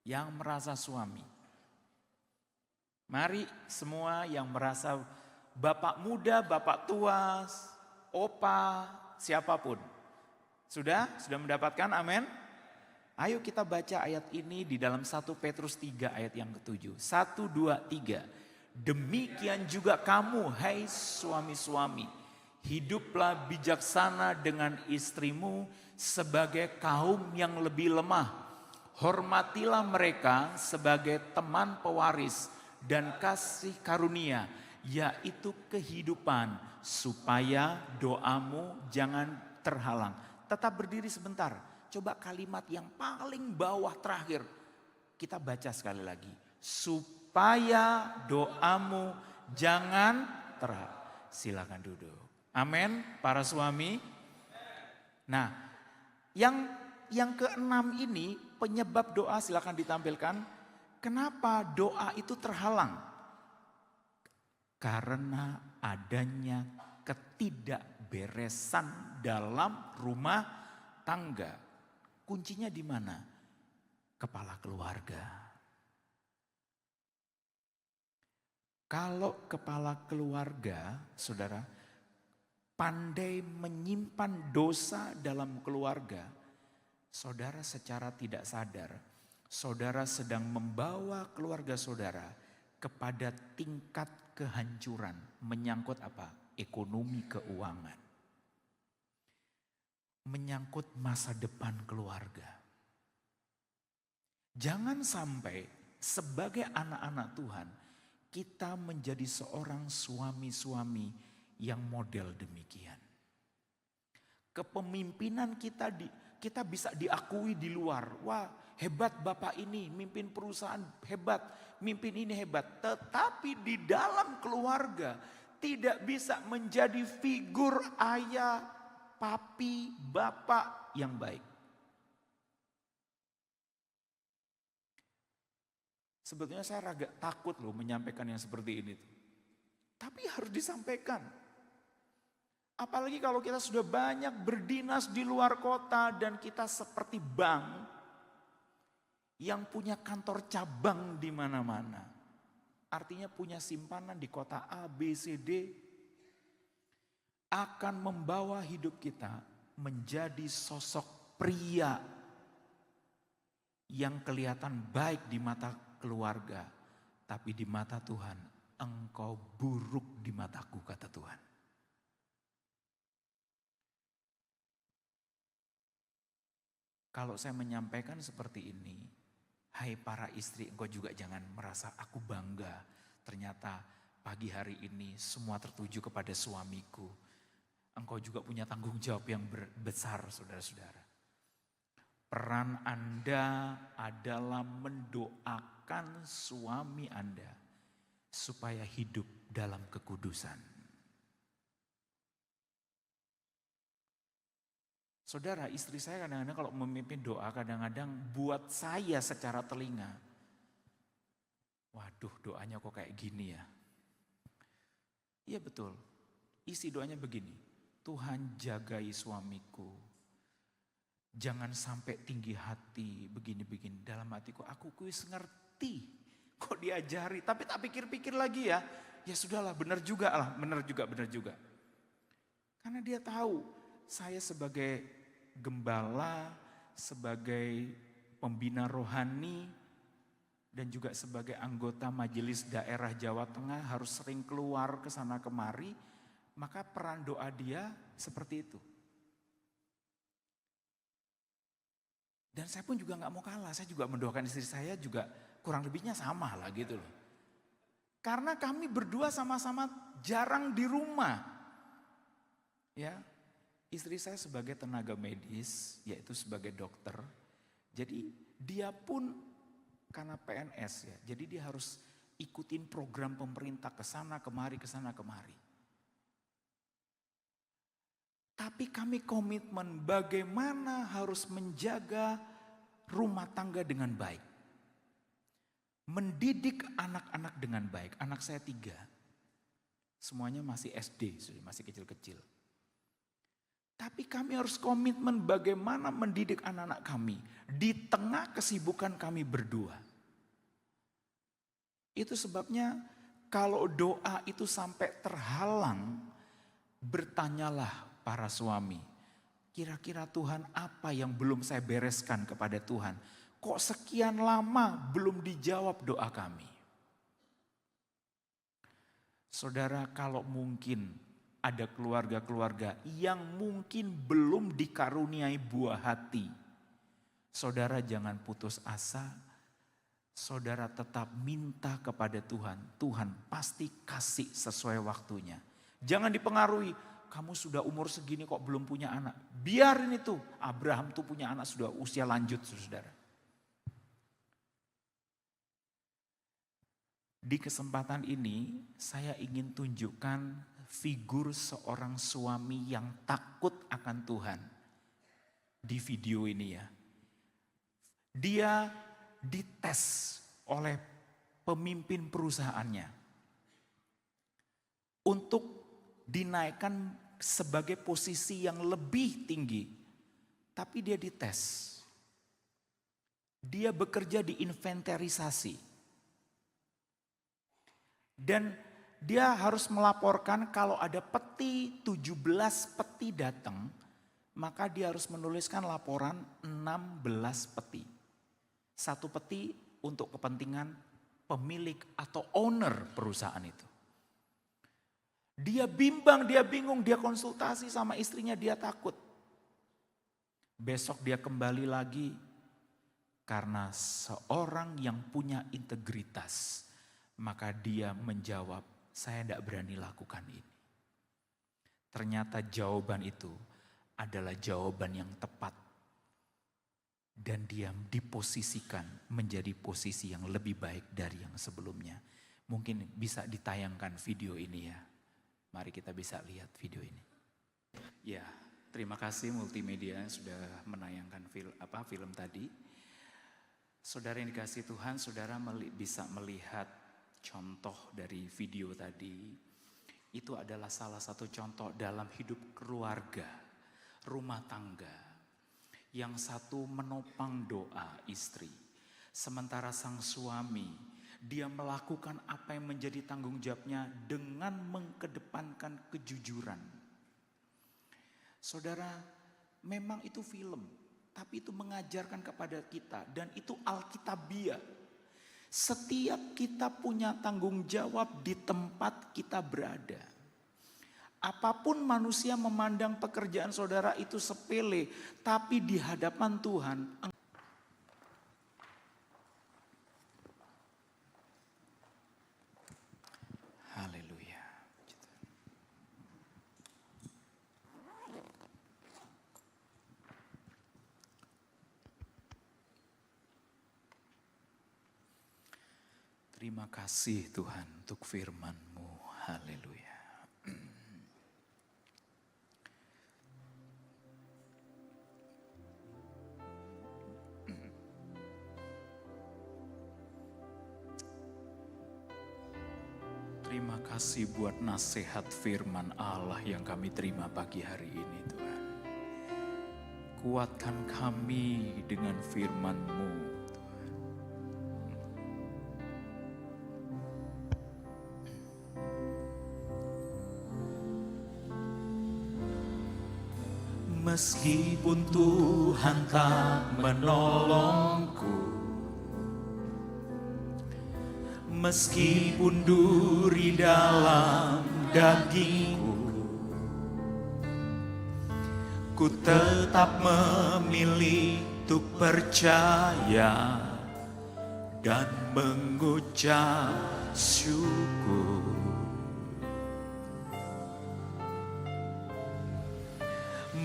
Yang merasa suami. Mari semua yang merasa bapak muda, bapak tua, opa, siapapun. Sudah mendapatkan amin? Ayo kita baca ayat ini di dalam 1 Petrus 3 ayat yang ke-7. 1, 2, 3. Demikian juga kamu, hai suami-suami, hiduplah bijaksana dengan istrimu sebagai kaum yang lebih lemah. Hormatilah mereka sebagai teman pewaris dan kasih karunia, yaitu kehidupan, supaya doamu jangan terhalang. Tetap berdiri sebentar, coba kalimat yang paling bawah terakhir. Kita baca sekali lagi. Supaya doamu jangan terhalang. Silakan duduk. Amin, para suami. Nah, yang ke-6 ini penyebab doa, silakan ditampilkan. Kenapa doa itu terhalang? Karena adanya ketidakberesan dalam rumah tangga. Kuncinya di mana? Kepala keluarga. Kalau kepala keluarga, saudara, pandai menyimpan dosa dalam keluarga, saudara secara tidak sadar, saudara sedang membawa keluarga saudara kepada tingkat kehancuran. Menyangkut apa? Ekonomi, keuangan. Menyangkut masa depan keluarga. Jangan sampai sebagai anak-anak Tuhan, kita menjadi seorang suami-suami yang model demikian. Kepemimpinan kita bisa diakui di luar. Wah, hebat bapak ini, mimpin perusahaan hebat, mimpin ini hebat. Tetapi di dalam keluarga tidak bisa menjadi figur ayah, papi, bapak yang baik. Sebetulnya saya agak takut loh menyampaikan yang seperti ini. Tapi harus disampaikan. Apalagi kalau kita sudah banyak berdinas di luar kota dan kita seperti bank yang punya kantor cabang di mana-mana. Artinya punya simpanan di kota A, B, C, D. Akan membawa hidup kita menjadi sosok pria yang kelihatan baik di mata keluarga, tapi di mata Tuhan, engkau buruk di mataku, kata Tuhan. Kalau saya menyampaikan seperti ini, hai para istri, engkau juga jangan merasa aku bangga. Ternyata pagi hari ini semua tertuju kepada suamiku. Engkau juga punya tanggung jawab yang besar, saudara-saudara. Peran Anda adalah mendoakan suami Anda supaya hidup dalam kekudusan. Saudara, istri saya kadang-kadang kalau memimpin doa kadang-kadang buat saya secara telinga. Waduh, doanya kok kayak gini ya. Iya betul, isi doanya begini. Tuhan jagai suamiku. Jangan sampai tinggi hati begini-begini. Dalam hatiku aku kuis ngerti. Kok diajari. Tapi tak pikir-pikir lagi ya. Ya sudahlah benar juga lah. Benar juga. Karena dia tahu saya sebagai gembala. Sebagai pembina rohani. Dan juga sebagai anggota majelis daerah Jawa Tengah. Harus sering keluar ke sana kemari. Maka peran doa dia seperti itu. Dan saya pun juga gak mau kalah, saya juga mendoakan istri saya juga kurang lebihnya sama lah gitu loh. Karena kami berdua sama-sama jarang di rumah. Ya, istri saya sebagai tenaga medis, yaitu sebagai dokter. Jadi dia pun karena PNS ya, jadi dia harus ikutin program pemerintah kesana kemari. Tapi kami komitmen bagaimana harus menjaga rumah tangga dengan baik. Mendidik anak-anak dengan baik. Anak saya 3. Semuanya masih SD, masih kecil-kecil. Tapi kami harus komitmen bagaimana mendidik anak-anak kami. Di tengah kesibukan kami berdua. Itu sebabnya kalau doa itu sampai terhalang, bertanyalah para suami, kira-kira Tuhan apa yang belum saya bereskan kepada Tuhan? Kok sekian lama belum dijawab doa kami? Saudara, kalau mungkin ada keluarga-keluarga yang mungkin belum dikaruniai buah hati, saudara jangan putus asa, saudara tetap minta kepada Tuhan. Tuhan pasti kasih sesuai waktunya. Jangan dipengaruhi. Kamu sudah umur segini kok belum punya anak. Biarin itu. Abraham tuh punya anak sudah usia lanjut, saudara. Di kesempatan ini saya ingin tunjukkan figur seorang suami yang takut akan Tuhan. Di video ini ya. Dia dites oleh pemimpin perusahaannya untuk dinaikkan sebagai posisi yang lebih tinggi. Tapi dia dites. Dia bekerja di inventarisasi. Dan dia harus melaporkan kalau ada peti 17 peti datang, maka dia harus menuliskan laporan 16 peti. Satu peti untuk kepentingan pemilik atau owner perusahaan itu. Dia bimbang, dia bingung, dia konsultasi sama istrinya, dia takut. Besok dia kembali lagi karena seorang yang punya integritas, maka dia menjawab, saya tidak berani lakukan ini. Ternyata jawaban itu adalah jawaban yang tepat. Dan dia diposisikan menjadi posisi yang lebih baik dari yang sebelumnya. Mungkin bisa ditayangkan video ini ya. Mari kita bisa lihat video ini. Ya, terima kasih multimedia yang sudah menayangkan film tadi. Saudara yang dikasihi Tuhan, saudara bisa melihat contoh dari video tadi. Itu adalah salah satu contoh dalam hidup keluarga, rumah tangga. Yang satu menopang doa istri. Sementara sang suami, dia melakukan apa yang menjadi tanggung jawabnya dengan mengedepankan kejujuran. Saudara, memang itu film, tapi itu mengajarkan kepada kita dan itu alkitabiah. Setiap kita punya tanggung jawab di tempat kita berada. Apapun manusia memandang pekerjaan saudara itu sepele, tapi di hadapan Tuhan haleluya. Terima kasih Tuhan untuk firman-Mu. Haleluya. Terima kasih buat nasihat firman Allah yang kami terima pagi hari ini Tuhan. Kuatkan kami dengan firman-Mu Tuhan. Meskipun Tuhan tak menolongku, meskipun duri dalam dagingku, ku tetap memilih untuk percaya dan mengucap syukur.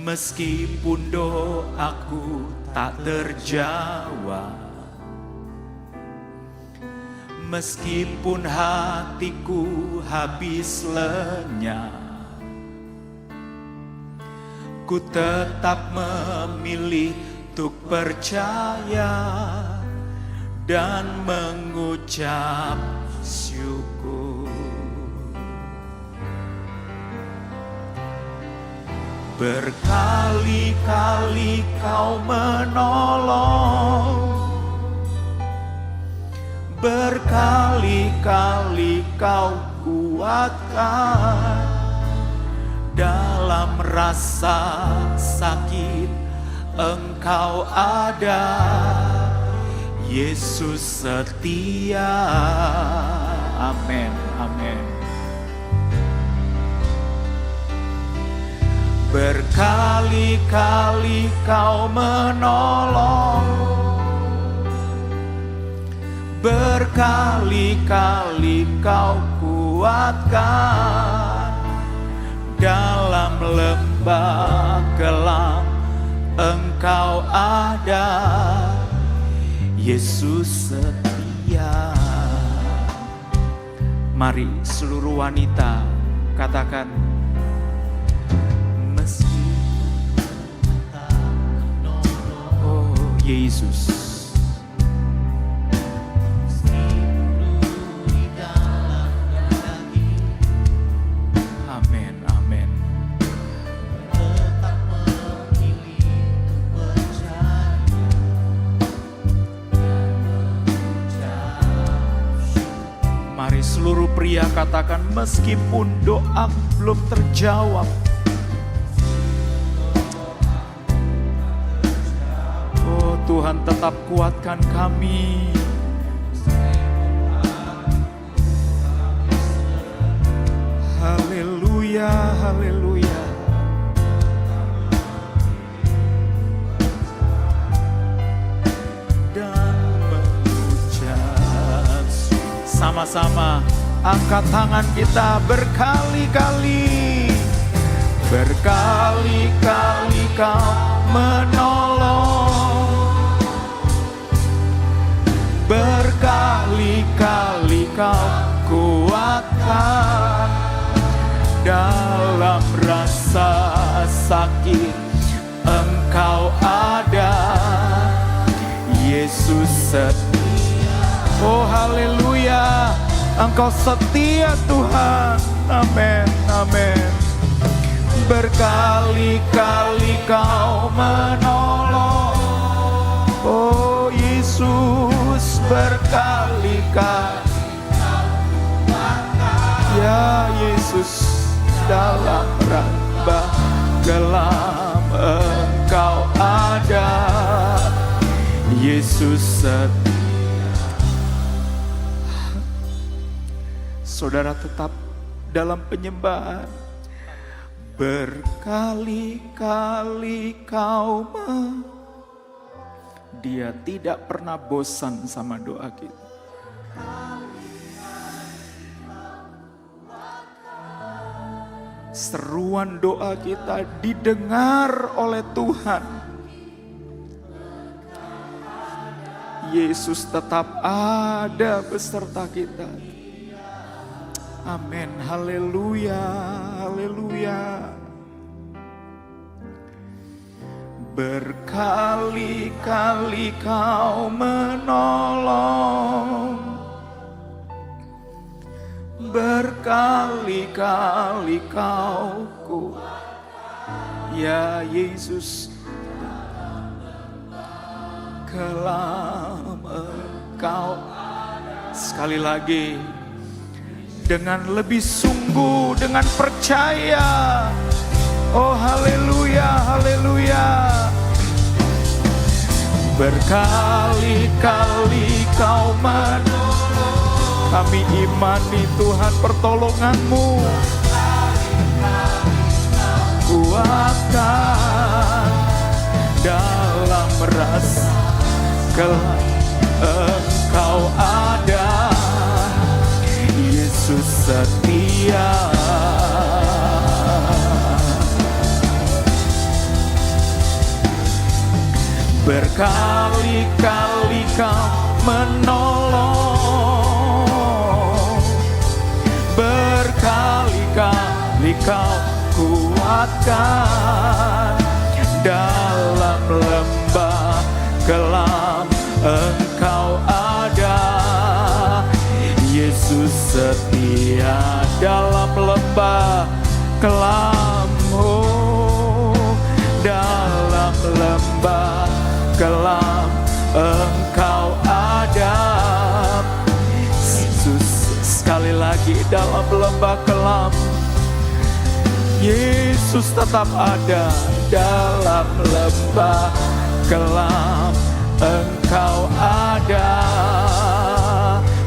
Meskipun doaku tak terjawab, meskipun hatiku habis lenyap, ku tetap memilih untuk percaya dan mengucap syukur. Berkali-kali Kau menolong, berkali-kali Kau kuatkan. Dalam rasa sakit Engkau ada, Yesus setia. Amin, amin. Berkali-kali Kau menolong, berkali-kali Kau kuatkan. Dalam lembah gelap Engkau ada, Yesus setia. Mari seluruh wanita katakan, oh Yesus, katakan meskipun doa belum terjawab, oh Tuhan tetap kuatkan kami. Haleluya, haleluya. Dan mengucap, sama-sama angkat tangan kita berkali-kali. Berkali-kali Kau menolong, berkali-kali Kau kuatkan. Dalam rasa sakit Engkau ada, Yesus setia. Oh haleluya, Engkau setia Tuhan. Amin, amin. Berkali-kali Kau menolong, oh Yesus, berkali-kali. Ya Yesus, dalam rambah gelap Engkau ada, Yesus setia. Saudara tetap dalam penyembahan. Berkali-kali Kau Dia tidak pernah bosan sama doa kita. Seruan doa kita didengar oleh Tuhan. Yesus tetap ada beserta kita. Amin, haleluya, haleluya. Berkali-kali Kau menolong, berkali-kali Kau kuatkan. Ya Yesus, kelam Engkau. Sekali lagi, dengan lebih sungguh, dengan percaya. Oh haleluya, haleluya. Berkali-kali Kau menolong, kami imani Tuhan pertolongan-Mu. Kuatkan dalam rasa gelap Engkau ada, Yesus setia. Berkali-kali Kau menolong, berkali-kali Kau kuatkan. Dalam lembah gelap Engkau ada, Yesus setia. Dalam lembah gelap, oh, dalam lembah gelap Engkau ada, Yesus. Sekali lagi, dalam lembah gelap Yesus tetap ada. Dalam lembah gelap Engkau ada,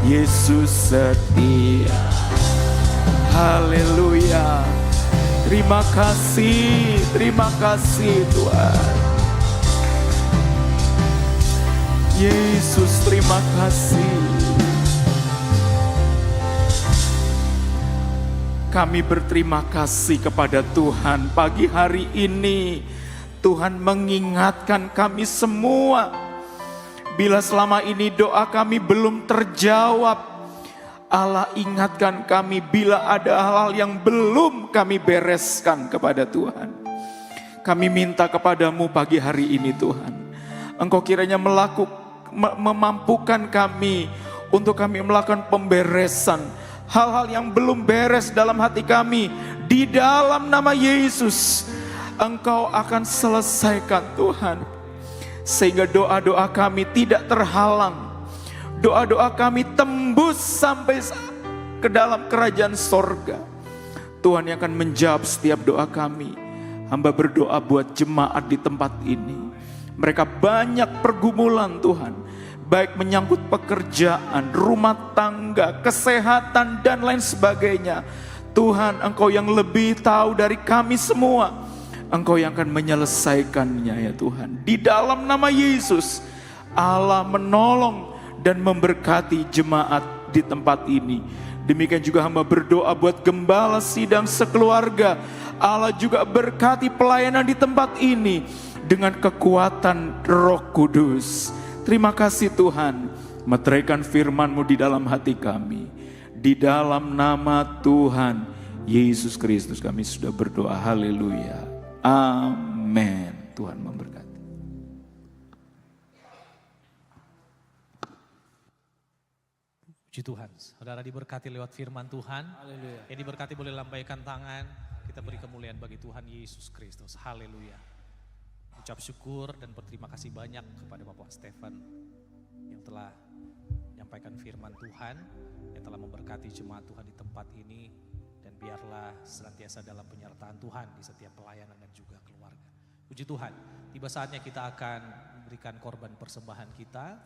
Yesus setia. Haleluya. Terima kasih Tuhan. Yesus, terima kasih. Kami berterima kasih kepada Tuhan pagi hari ini. Tuhan mengingatkan kami semua. Bila selama ini doa kami belum terjawab, Allah ingatkan kami bila ada hal-hal yang belum kami bereskan kepada Tuhan. Kami minta kepadamu pagi hari ini Tuhan. Engkau kiranya memampukan kami untuk kami melakukan pemberesan hal-hal yang belum beres dalam hati kami. Di dalam nama Yesus, Engkau akan selesaikan Tuhan. Sehingga doa-doa kami tidak terhalang. Doa-doa kami tembus sampai ke dalam kerajaan sorga. Tuhan yang akan menjawab setiap doa kami. Hamba berdoa buat jemaat di tempat ini. Mereka banyak pergumulan Tuhan, baik menyangkut pekerjaan, rumah tangga, kesehatan, dan lain sebagainya. Tuhan, Engkau yang lebih tahu dari kami semua. Engkau yang akan menyelesaikannya ya Tuhan. Di dalam nama Yesus, Allah menolong dan memberkati jemaat di tempat ini. Demikian juga hamba berdoa buat gembala sidang sekeluarga. Allah juga berkati pelayanan di tempat ini dengan kekuatan Roh Kudus. Terima kasih Tuhan, meteraikan firman-Mu di dalam hati kami. Di dalam nama Tuhan Yesus Kristus kami sudah berdoa. Haleluya. Amin. Tuhan memberkati. Puji Tuhan, saudara diberkati lewat firman Tuhan. Haleluya. Yang diberkati boleh lambaikan tangan. Kita beri kemuliaan bagi Tuhan Yesus Kristus. Haleluya. Ucap syukur dan berterima kasih banyak kepada Bapak Stephen yang telah menyampaikan firman Tuhan, yang telah memberkati jemaat Tuhan di tempat ini, dan biarlah senantiasa dalam penyertaan Tuhan di setiap pelayanan dan juga keluarga. Puji Tuhan, tiba saatnya kita akan memberikan korban persembahan kita.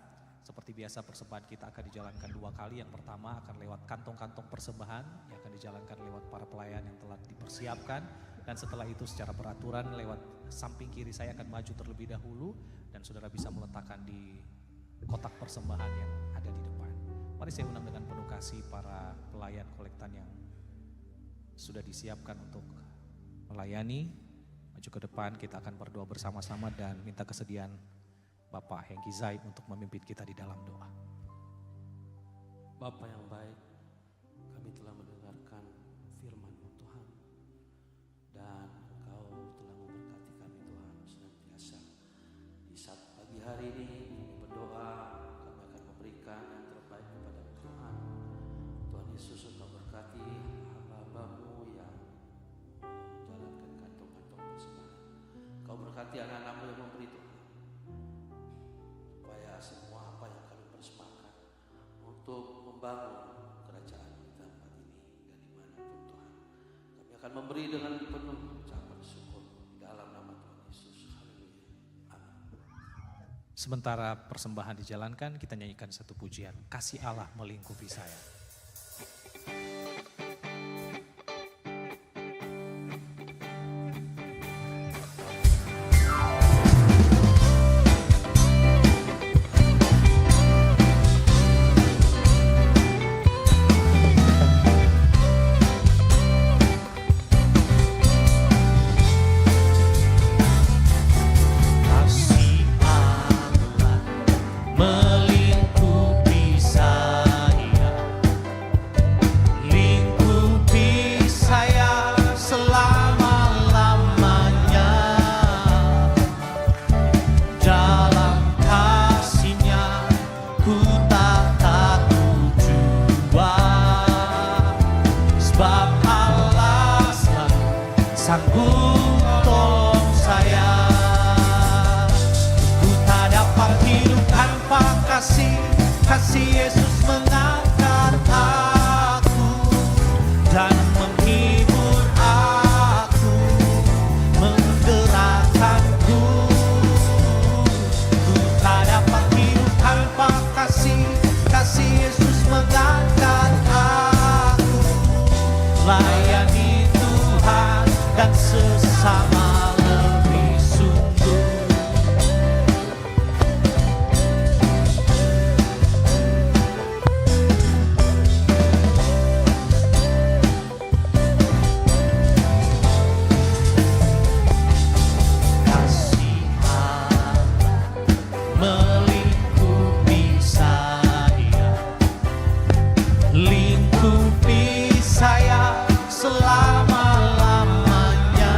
Seperti biasa persembahan kita akan dijalankan 2 kali. Yang pertama akan lewat kantong-kantong persembahan yang akan dijalankan lewat para pelayan yang telah dipersiapkan. Dan setelah itu secara peraturan lewat samping kiri saya akan maju terlebih dahulu. Dan saudara bisa meletakkan di kotak persembahan yang ada di depan. Mari saya undang dengan penuh kasih para pelayan kolektan yang sudah disiapkan untuk melayani. Maju ke depan, kita akan berdoa bersama-sama dan minta kesediaan Bapak Hengki Zaid untuk memimpin kita di dalam doa. Bapa yang baik, kami telah mendengarkan firman-Mu Tuhan, dan Engkau telah memberkati kami Tuhan senantiasa. Di saat pagi hari ini berdoa, kami akan memberikan yang terbaik kepada Tuhan. Tuhan Yesus, Engkau berkati hamba-Hamba-Mu yang menjalankan kantong-kantong persembahan. Engkau berkati anak-anak-Mu yang memberi Tuhan, semua apa yang kami persembahkan untuk membangun kerajaan di tempat ini dan dimanapun Tuhan, kami akan memberi dengan penuh ucapan syukur dalam nama Tuhan Yesus. Haleluya. Amin. Sementara persembahan dijalankan, kita nyanyikan satu pujian, Kasih Allah Melingkupi Saya. Kasih Yesus mengangkat aku dan menghibur aku, menggerakkanku. Ku tak dapat hidup tanpa kasih Yesus mengangkat aku. Layani Tuhan dan sesama lebih sungguh. Lingkupi saya selama-lamanya.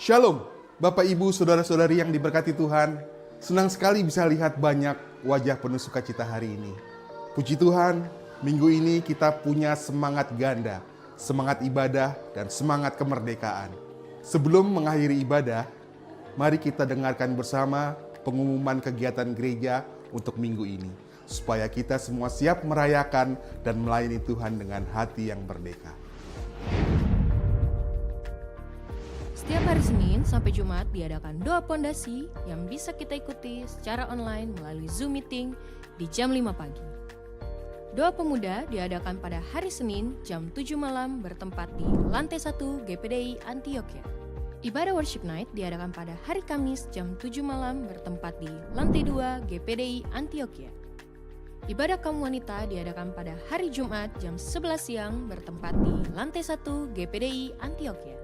Shalom, Bapak Ibu, Saudara-saudari yang diberkati Tuhan. Senang sekali bisa lihat banyak wajah penuh sukacita hari ini. Puji Tuhan, minggu ini kita punya semangat ganda, semangat ibadah dan semangat kemerdekaan. Sebelum mengakhiri ibadah, mari kita dengarkan bersama pengumuman kegiatan gereja untuk minggu ini, supaya kita semua siap merayakan dan melayani Tuhan dengan hati yang merdeka. Setiap hari Senin sampai Jumat diadakan doa pondasi yang bisa kita ikuti secara online melalui Zoom Meeting di jam 5 pagi. Doa pemuda diadakan pada hari Senin jam 7 malam bertempat di lantai 1 GPDI Antioquia. Ibadah Worship Night diadakan pada hari Kamis jam 7 malam bertempat di lantai 2 GPDI Antioquia. Ibadah kaum wanita diadakan pada hari Jumat jam 11 siang bertempat di lantai 1 GPDI Antioquia.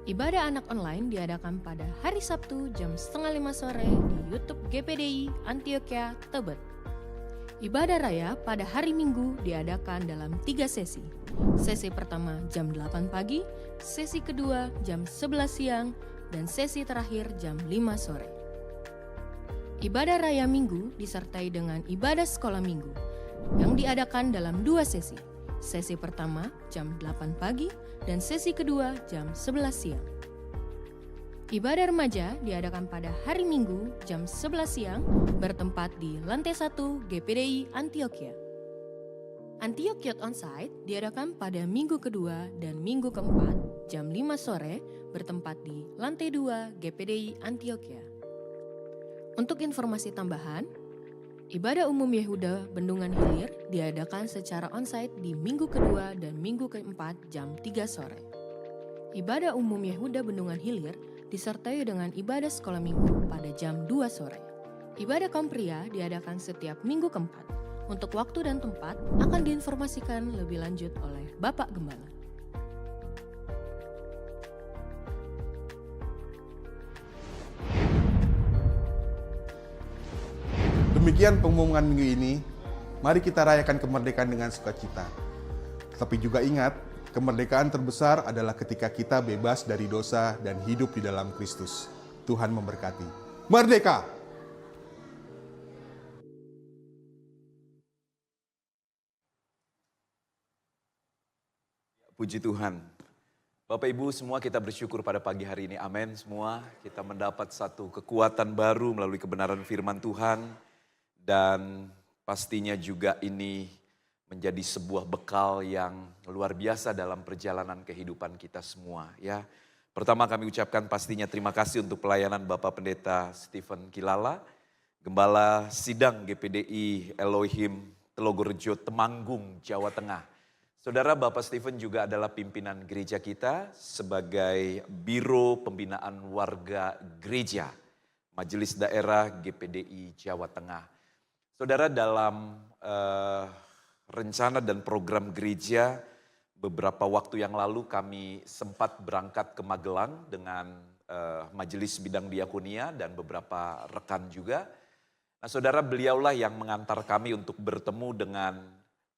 Ibadah anak online diadakan pada hari Sabtu jam 4:30 sore di YouTube GPDI Antioquia Tebet. Ibadah raya pada hari Minggu diadakan dalam 3 sesi. Sesi pertama jam 8 pagi, sesi kedua jam 11 siang, dan sesi terakhir jam 5 sore. Ibadah raya Minggu disertai dengan ibadah sekolah Minggu yang diadakan dalam 2 sesi. Sesi pertama jam 8 pagi dan sesi kedua jam 11 siang. Ibadah remaja diadakan pada hari Minggu jam 11 siang bertempat di lantai 1 GPDI Antioquia. Antioquia Onsite diadakan pada minggu kedua dan minggu keempat jam 5 sore bertempat di lantai 2 GPDI Antioquia. Untuk informasi tambahan, Ibadah umum Yehuda Bendungan Hilir diadakan secara onsite di minggu kedua dan minggu keempat jam 3 sore. Ibadah umum Yehuda Bendungan Hilir disertai dengan ibadah sekolah minggu pada jam 2 sore. Ibadah kaum pria diadakan setiap minggu keempat. Untuk waktu dan tempat akan diinformasikan lebih lanjut oleh Bapak Gembala. Demikian pengumuman minggu ini, mari kita rayakan kemerdekaan dengan sukacita. Tapi juga ingat, kemerdekaan terbesar adalah ketika kita bebas dari dosa dan hidup di dalam Kristus. Tuhan memberkati. Merdeka! Puji Tuhan. Bapak Ibu semua kita bersyukur pada pagi hari ini. Amin semua. Kita mendapat satu kekuatan baru melalui kebenaran firman Tuhan. Dan pastinya juga ini menjadi sebuah bekal yang luar biasa dalam perjalanan kehidupan kita semua ya. Pertama kami ucapkan pastinya terima kasih untuk pelayanan Bapak Pendeta Stephen Kilala, Gembala Sidang GPDI Elohim Telogorejo Temanggung, Jawa Tengah. Saudara Bapak Stephen juga adalah pimpinan gereja kita sebagai Biro Pembinaan Warga Gereja, Majelis Daerah GPDI Jawa Tengah. Saudara dalam rencana dan program gereja beberapa waktu yang lalu kami sempat berangkat ke Magelang dengan Majelis Bidang Diakonia dan beberapa rekan juga. Nah saudara beliaulah yang mengantar kami untuk bertemu dengan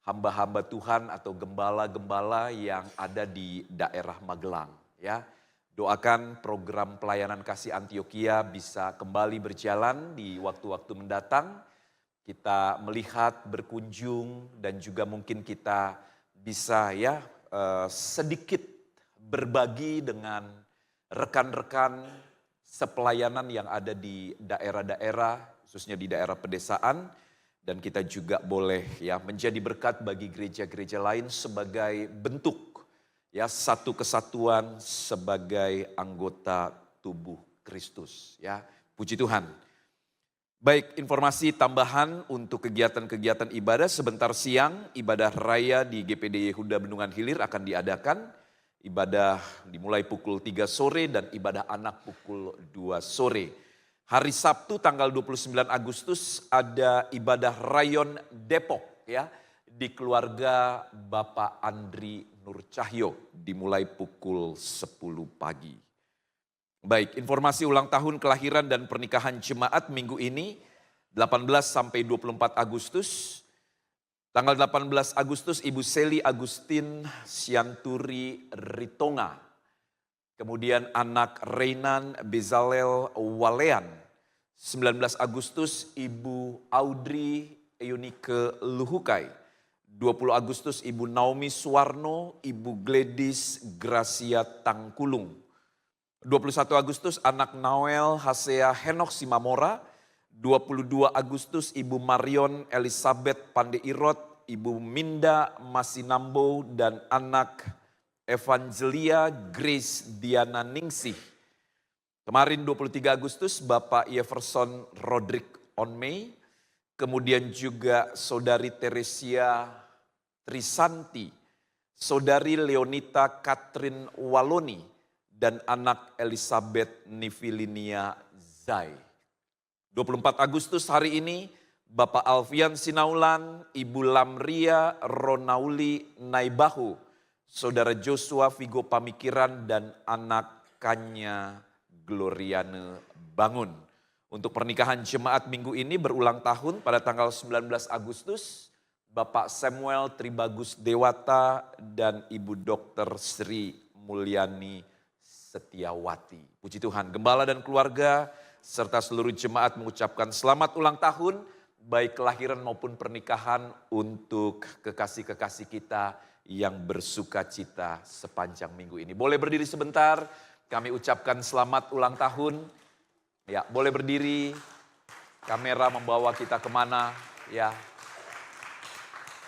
hamba-hamba Tuhan atau gembala-gembala yang ada di daerah Magelang ya. Doakan program pelayanan kasih Antioquia bisa kembali berjalan di waktu-waktu mendatang. Kita melihat, berkunjung, dan juga mungkin kita bisa ya sedikit berbagi dengan rekan-rekan sepelayanan yang ada di daerah-daerah, khususnya di daerah pedesaan. Dan kita juga boleh ya menjadi berkat bagi gereja-gereja lain sebagai bentuk ya satu kesatuan sebagai anggota tubuh Kristus ya. Puji Tuhan. Baik, informasi tambahan untuk kegiatan-kegiatan ibadah sebentar siang, ibadah raya di GPD Yehuda Bendungan Hilir akan diadakan. Ibadah dimulai pukul 3 sore dan ibadah anak pukul 2 sore. Hari Sabtu tanggal 29 Agustus ada ibadah rayon Depok ya di keluarga Bapak Andri Nur Cahyo dimulai pukul 10 pagi. Baik, informasi ulang tahun kelahiran dan pernikahan jemaat minggu ini 18 sampai 24 Agustus. Tanggal 18 Agustus Ibu Seli Agustin Sianturi Ritonga Kemudian anak Reinan Bezalel Walean. 19 Agustus Ibu Audrey Eunike Luhukai. 20 Agustus Ibu Naomi Suwarno, Ibu Gladys Gracia Tangkulung. 21 Agustus anak Noel Hasea Henok Simamora. 22 Agustus Ibu Marion Elizabeth Pandeirot, Ibu Minda Masinambo, dan anak Evangelia Grace Diana Ningsih. Kemarin 23 Agustus Bapak Jefferson Roderick Onmei. Kemudian juga Saudari Teresia Trisanti, Saudari Leonita Catherine Waloni, dan anak Elizabeth Nifilinia Zai. 24 Agustus hari ini Bapak Alfian Sinaulan, Ibu Lamria Ronauli Naibahu, Saudara Joshua Vigo Pamikiran, dan anak Kanya Gloriane Bangun. Untuk pernikahan jemaat minggu ini berulang tahun pada tanggal 19 Agustus, Bapak Samuel Tribagus Dewata dan Ibu Dr. Sri Mulyani Setiawati. Puji Tuhan, gembala dan keluarga serta seluruh jemaat mengucapkan selamat ulang tahun, baik kelahiran maupun pernikahan untuk kekasih-kekasih kita yang bersuka cita sepanjang minggu ini. Boleh berdiri sebentar, kami ucapkan selamat ulang tahun. Ya, boleh berdiri, kamera membawa kita kemana, ya.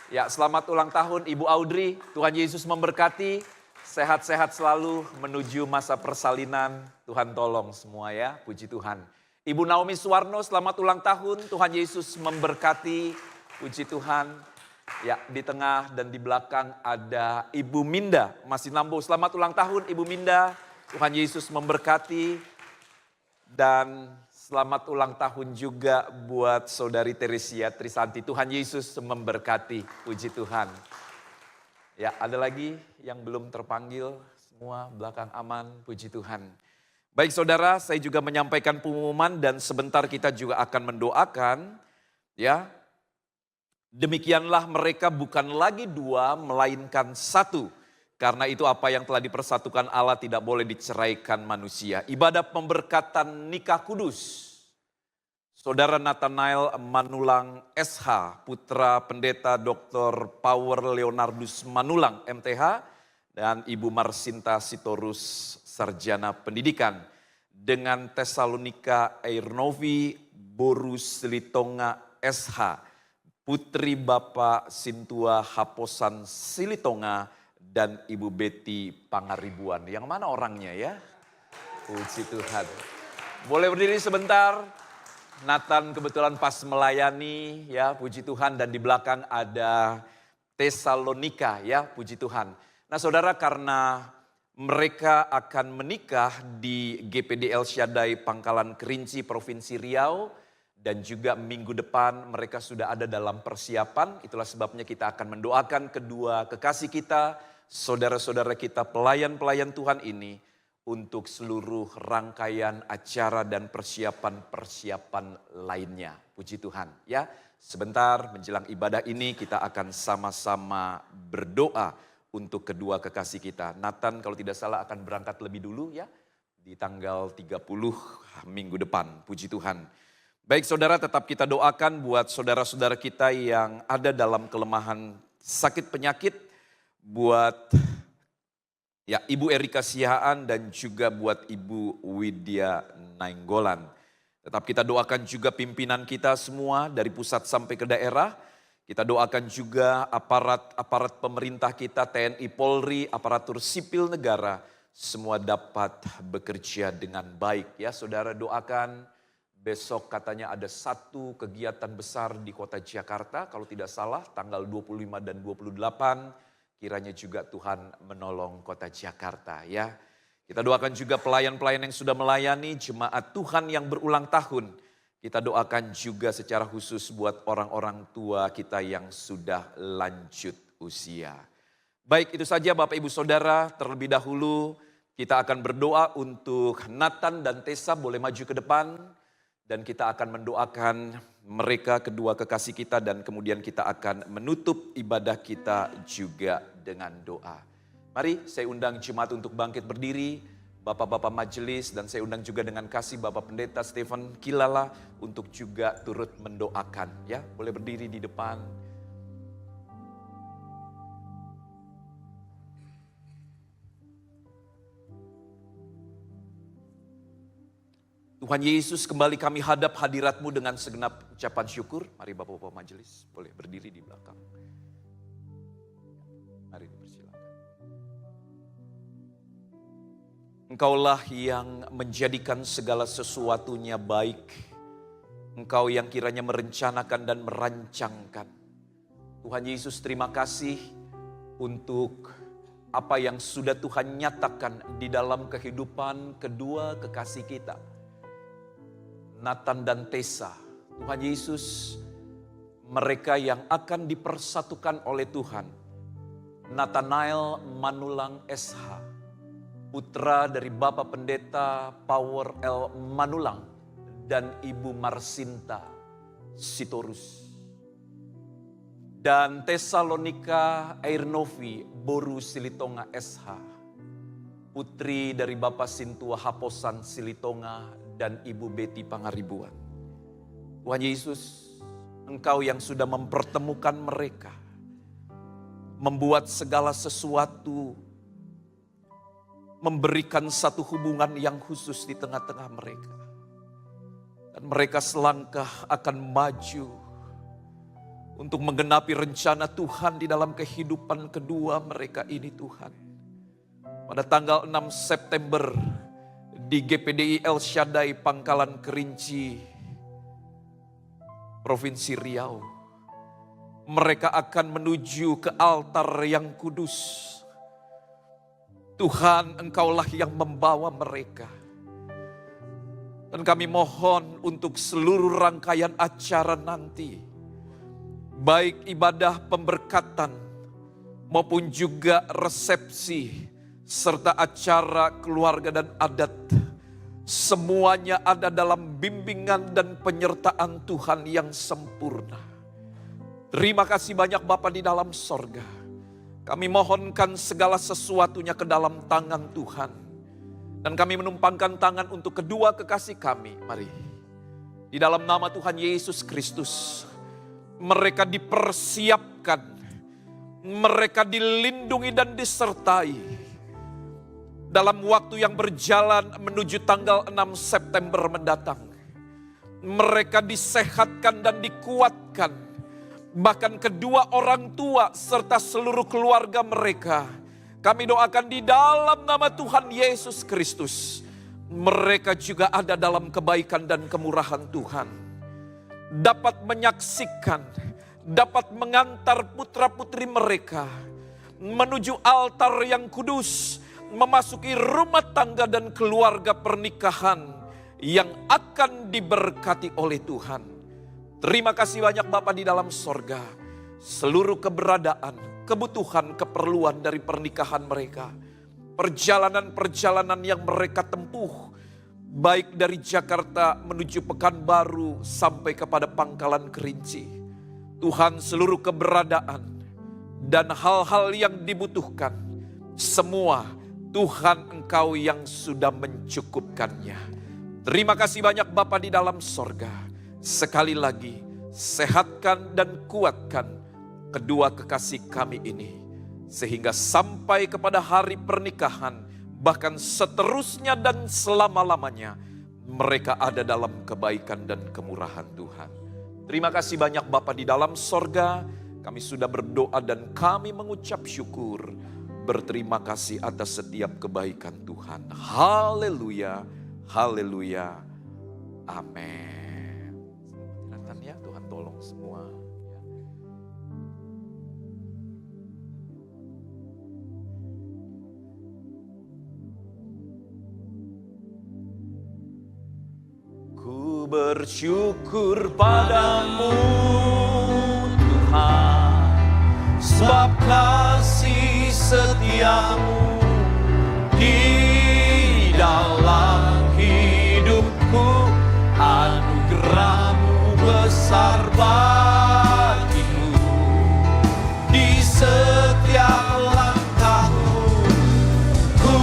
Ya, selamat ulang tahun Ibu Audrey, Tuhan Yesus memberkati, sehat-sehat selalu menuju masa persalinan, Tuhan tolong semua ya, puji Tuhan. Ibu Naomi Suwarno, selamat ulang tahun, Tuhan Yesus memberkati, puji Tuhan. Ya, di tengah dan di belakang ada Ibu Minda Masinambo, selamat ulang tahun Ibu Minda, Tuhan Yesus memberkati. Dan selamat ulang tahun juga buat Saudari Teresia Trisanti. Tuhan Yesus memberkati, puji Tuhan. Ya, ada lagi yang belum terpanggil, semua belakang aman, puji Tuhan. Baik saudara, saya juga menyampaikan pengumuman dan sebentar kita juga akan mendoakan. Ya, demikianlah mereka bukan lagi dua, melainkan satu. Karena itu apa yang telah dipersatukan Allah tidak boleh diceraikan manusia. Ibadah pemberkatan nikah kudus. Saudara Nathanael Manulang SH, putra pendeta Dr. Power Leonardus Manulang MTH, dan Ibu Marsinta Sitorus, sarjana pendidikan. Dengan Tesalonika Airnovi Borus Silitonga SH, putri Bapak Sintua Haposan Silitonga, dan Ibu Betty Pangaribuan. Yang mana orangnya ya? Puji Tuhan. Boleh berdiri sebentar. Nathan kebetulan pas melayani ya, puji Tuhan. Dan di belakang ada Tesalonika ya, puji Tuhan. Nah saudara, karena mereka akan menikah di GPD El Shaddai Pangkalan Kerinci Provinsi Riau. Dan juga minggu depan mereka sudah ada dalam persiapan. Itulah sebabnya kita akan mendoakan kedua kekasih kita, saudara-saudara kita, pelayan-pelayan Tuhan ini untuk seluruh rangkaian acara dan persiapan-persiapan lainnya. Puji Tuhan ya. Sebentar menjelang ibadah ini kita akan sama-sama berdoa untuk kedua kekasih kita. Nathan kalau tidak salah akan berangkat lebih dulu ya, di tanggal 30 minggu depan. Puji Tuhan. Baik saudara, tetap kita doakan buat saudara-saudara kita yang ada dalam kelemahan sakit penyakit. Buat ya Ibu Erika Sihaan dan juga buat Ibu Widya Nainggolan. Tetap kita doakan juga pimpinan kita semua dari pusat sampai ke daerah. Kita doakan juga aparat pemerintah kita, TNI Polri, aparatur sipil negara. Semua dapat bekerja dengan baik ya saudara, doakan. Besok katanya ada satu kegiatan besar di kota Jakarta, kalau tidak salah tanggal 25 dan 28. Kiranya juga Tuhan menolong kota Jakarta ya. Kita doakan juga pelayan-pelayan yang sudah melayani, jemaat Tuhan yang berulang tahun. Kita doakan juga secara khusus buat orang-orang tua kita yang sudah lanjut usia. Baik, itu saja Bapak Ibu Saudara, terlebih dahulu kita akan berdoa untuk Nathan dan Tessa, boleh maju ke depan. Dan kita akan mendoakan mereka, kedua kekasih kita, dan kemudian kita akan menutup ibadah kita juga dengan doa. Mari saya undang jemaat untuk bangkit berdiri. Bapak-bapak majelis, dan saya undang juga dengan kasih Bapak Pendeta Stephen Kilala untuk juga turut mendoakan. Ya, boleh berdiri di depan. Tuhan Yesus, kembali kami hadap hadirat-Mu dengan segenap ucapan syukur. Mari Bapak-bapak majelis boleh berdiri di belakang. Mari dipersilakan. Engkaulah yang menjadikan segala sesuatunya baik. Engkau yang kiranya merencanakan dan merancangkan. Tuhan Yesus, terima kasih untuk apa yang sudah Tuhan nyatakan di dalam kehidupan kedua kekasih kita, Nathan dan Tessa. Tuhan Yesus, mereka yang akan dipersatukan oleh Tuhan. Nathanael Manulang SH, putra dari Bapak Pendeta Power L. Manulang dan Ibu Marsinta Sitorus. Dan Tesalonika Airnovi Boru Silitonga SH, putri dari Bapak Sintua Haposan Silitonga dan Ibu Betty Pangaribuan. Tuhan Yesus, Engkau yang sudah mempertemukan mereka, membuat segala sesuatu, memberikan satu hubungan yang khusus di tengah-tengah mereka. Dan mereka selangkah akan maju untuk menggenapi rencana Tuhan di dalam kehidupan kedua mereka ini, Tuhan. Pada tanggal 6 September di GPDI El Shaddai Pangkalan Kerinci, Provinsi Riau, mereka akan menuju ke altar yang kudus. Tuhan, Engkaulah yang membawa mereka. Dan kami mohon untuk seluruh rangkaian acara nanti, baik ibadah pemberkatan maupun juga resepsi, serta acara keluarga dan adat, semuanya ada dalam bimbingan dan penyertaan Tuhan yang sempurna. Terima kasih banyak Bapa di dalam sorga. Kami mohonkan segala sesuatunya ke dalam tangan Tuhan. Dan kami menumpangkan tangan untuk kedua kekasih kami. Mari, di dalam nama Tuhan Yesus Kristus, mereka dipersiapkan, mereka dilindungi dan disertai dalam waktu yang berjalan menuju tanggal 6 September mendatang. Mereka disehatkan dan dikuatkan. Bahkan kedua orang tua serta seluruh keluarga mereka, kami doakan di dalam nama Tuhan Yesus Kristus, mereka juga ada dalam kebaikan dan kemurahan Tuhan. Dapat menyaksikan, dapat mengantar putra-putri mereka menuju altar yang kudus, memasuki rumah tangga dan keluarga pernikahan yang akan diberkati oleh Tuhan. Terima kasih banyak Bapa di dalam sorga. Seluruh keberadaan, kebutuhan, keperluan dari pernikahan mereka, perjalanan-perjalanan yang mereka tempuh, baik dari Jakarta menuju Pekanbaru sampai kepada Pangkalan Kerinci. Tuhan, seluruh keberadaan dan hal-hal yang dibutuhkan, semua Tuhan Engkau yang sudah mencukupkannya. Terima kasih banyak Bapa di dalam sorga. Sekali lagi, sehatkan dan kuatkan kedua kekasih kami ini, sehingga sampai kepada hari pernikahan, bahkan seterusnya dan selama-lamanya, mereka ada dalam kebaikan dan kemurahan Tuhan. Terima kasih banyak Bapa di dalam sorga. Kami sudah berdoa dan kami mengucap syukur, berterima kasih atas setiap kebaikan Tuhan. Haleluya, haleluya, amin. Silakan ya, Tuhan tolong semua. Ku bersyukur padamu Tuhan, sebab kasih setiamu di dalam hidupku, anugerahmu besar bagiku. Di setiap langkahku ku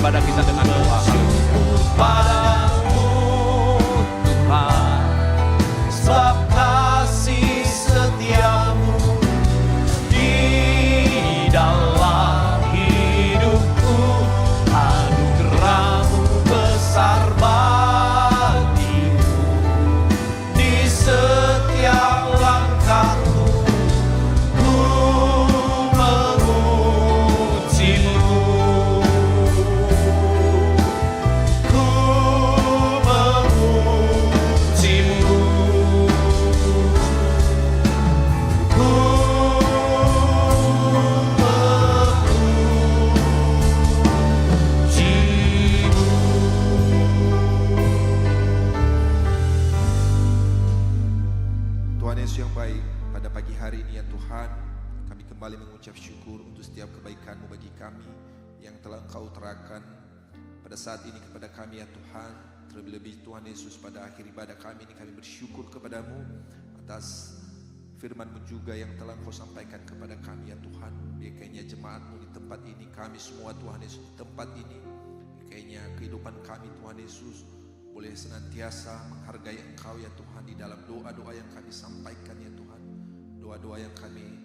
ibadah kita dengan doa. Padamu Tuhan, sebab kasih setiamu di dalam hidupku, anugerahmu besar bagiku, di setiap langkahku ku memujimu. Tuhan Yesus yang baik, pada pagi hari ini ya Tuhan, kami kembali mengucap syukur untuk setiap kebaikan-Mu bagi kami yang telah Engkau utarakan pada saat ini kepada kami ya Tuhan. Terlebih-lebih Tuhan Yesus, pada akhir ibadah kami ini kami bersyukur kepada-Mu atas firman-Mu juga yang telah Engkau sampaikan kepada kami ya Tuhan. Biarkannya jemaat-Mu di tempat ini, kami semua Tuhan Yesus di tempat ini, biarkannya kehidupan kami Tuhan Yesus boleh senantiasa menghargai Engkau ya Tuhan di dalam doa-doa yang kami sampaikan ya Tuhan. Doa-doa yang kami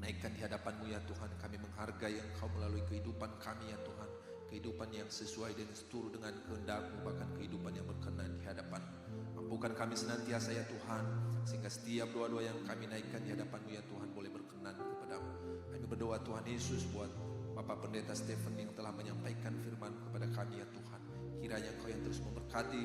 naikkan di hadapan-Mu ya Tuhan. Kami menghargai Engkau melalui kehidupan kami ya Tuhan. Kehidupan yang sesuai dan seturut dengan kehendak-Mu, bahkan kehidupan yang berkenan di hadapan-Mu. Mampukan kami senantiasa ya Tuhan, sehingga setiap doa-doa yang kami naikkan di hadapan-Mu ya Tuhan boleh berkenan kepada-Mu. Kami berdoa Tuhan Yesus buat Bapak Pendeta Stephen yang telah menyampaikan firman kepada kami ya Tuhan. Kiranya Engkau yang terus memberkati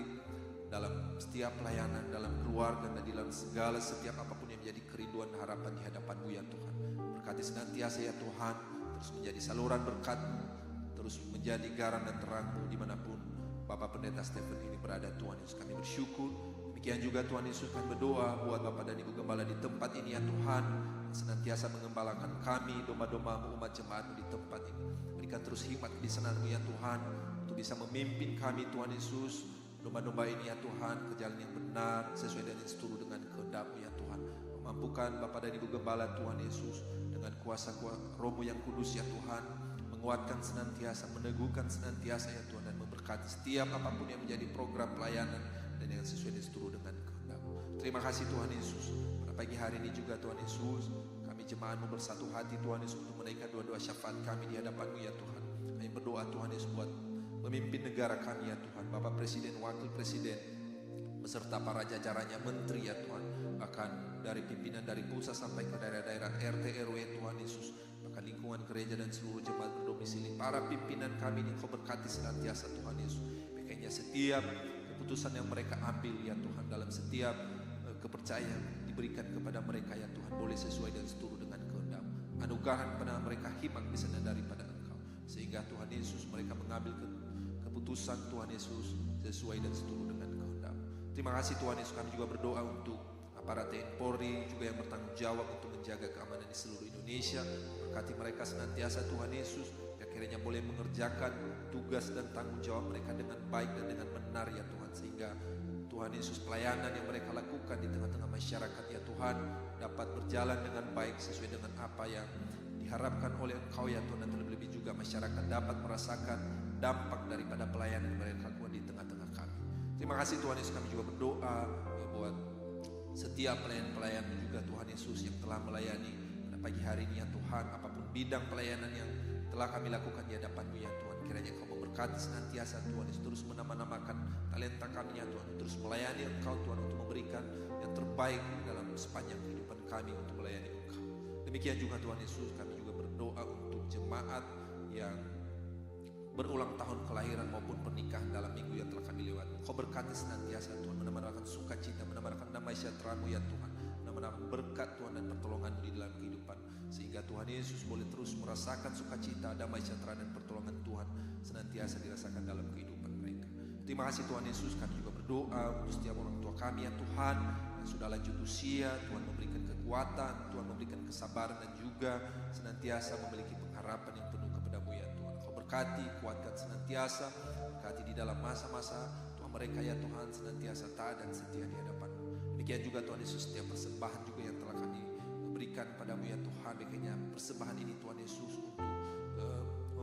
dalam setiap pelayanan, dalam keluarga, dan dalam segala setiap apapun yang menjadi kerinduan harapan di hadapan-Mu ya Tuhan. Berkati senantiasa ya Tuhan, terus menjadi saluran berkat-Mu, terus menjadi garam dan terang-Mu dimanapun Bapak Pendeta Stephen ini berada Tuhan Yesus. Kami bersyukur. Demikian juga Tuhan Yesus, kami berdoa buat Bapak dan Ibu Gembala di tempat ini ya Tuhan, yang senantiasa mengembalakan kami, domba-domba-Mu, umat jemaat-Mu di tempat ini. Berikan terus hikmat kebijaksanaan-Mu ya Tuhan, untuk bisa memimpin kami Tuhan Yesus, domba-domba ini ya Tuhan, ke jalan yang benar sesuai dengan seturut dengan kehendak-Mu ya Tuhan. Memampukan Bapak dan Ibu Gembala Tuhan Yesus dengan kuasa Roh-Mu yang kudus ya Tuhan, menguatkan senantiasa, meneguhkan senantiasa ya Tuhan, dan memberkati setiap apapun yang menjadi program pelayanan dan yang sesuai dan seturut dengan kehendak-Mu. Terima kasih Tuhan Yesus. Pada pagi hari ini juga Tuhan Yesus, kami jemaat-Mu bersatu hati Tuhan Yesus untuk menaikkan doa-doa syafaat kami di hadapan-Mu ya Tuhan. Kami berdoa Tuhan Yesus buat memimpin negara kami ya Tuhan, Bapak Presiden, Wakil Presiden, beserta para jajarannya, Menteri ya Tuhan, bahkan dari pimpinan dari pusat sampai ke daerah-daerah RT RW Tuhan Yesus, bahkan lingkungan gereja dan seluruh jemaat berdomisili, para pimpinan kami ini Kau berkati senantiasa Tuhan Yesus. Biarkannya setiap keputusan yang mereka ambil ya Tuhan, dalam setiap kepercayaan diberikan kepada mereka ya Tuhan, boleh sesuai dan seturut dengan kehendak. Anugerah kepada mereka hikmat kebijaksanaan daripada Engkau, sehingga Tuhan Yesus mereka mengambil keputusan Tuhan Yesus sesuai dan seturut dengan kehendak. Terima kasih Tuhan Yesus. Kami juga berdoa untuk aparat TNI Polri juga yang bertanggung jawab untuk menjaga keamanan di seluruh Indonesia. Berkati mereka senantiasa Tuhan Yesus, yang kiranya boleh mengerjakan tugas dan tanggung jawab mereka dengan baik dan dengan benar ya Tuhan, sehingga Tuhan Yesus pelayanan yang mereka lakukan di tengah-tengah masyarakat ya Tuhan dapat berjalan dengan baik sesuai dengan apa yang diharapkan oleh Engkau ya Tuhan, dan terlebih juga masyarakat dapat merasakan dampak daripada pelayanan yang mereka lakukan di tengah-tengah kami. Terima kasih Tuhan Yesus. Kami juga berdoa ya, buat setiap pelayan-pelayan juga Tuhan Yesus yang telah melayani pada pagi hari ini ya Tuhan, apapun bidang pelayanan yang telah kami lakukan di hadapan-Mu ya Tuhan, kiranya Kau memberkati senantiasa Tuhan Yesus, terus menambah-nambahkan talenta kami ya Tuhan, terus melayani Engkau Tuhan, untuk memberikan yang terbaik dalam sepanjang kehidupan kami untuk melayani Engkau. Demikian juga Tuhan Yesus, kami juga berdoa untuk jemaat yang berulang tahun kelahiran maupun pernikahan dalam minggu yang telah kami lewati. Kau berkati senantiasa Tuhan, menambahkan sukacita, menambahkan damai sejahtera-Mu ya Tuhan, menambahkan berkat Tuhan dan pertolongan-Mu di dalam kehidupan, sehingga Tuhan Yesus boleh terus merasakan sukacita, damai sejahtera dan pertolongan Tuhan senantiasa dirasakan dalam kehidupan mereka. Terima kasih Tuhan Yesus. Kami juga berdoa untuk setiap orang tua kami ya Tuhan yang sudah lanjut usia. Tuhan memberikan kekuatan, Tuhan memberikan kesabaran, dan juga senantiasa memiliki pengharapan yang penuh kepada-Mu ya Tuhan. Kau berkati, kuatkan senantiasa, berkati di dalam masa-masa Tuhan mereka ya Tuhan, senantiasa taat dan setia di hadapan-Mu. Demikian juga Tuhan Yesus, setiap persembahan juga yang telah kami berikan padamu ya Tuhan, bikinnya persembahan ini Tuhan Yesus untuk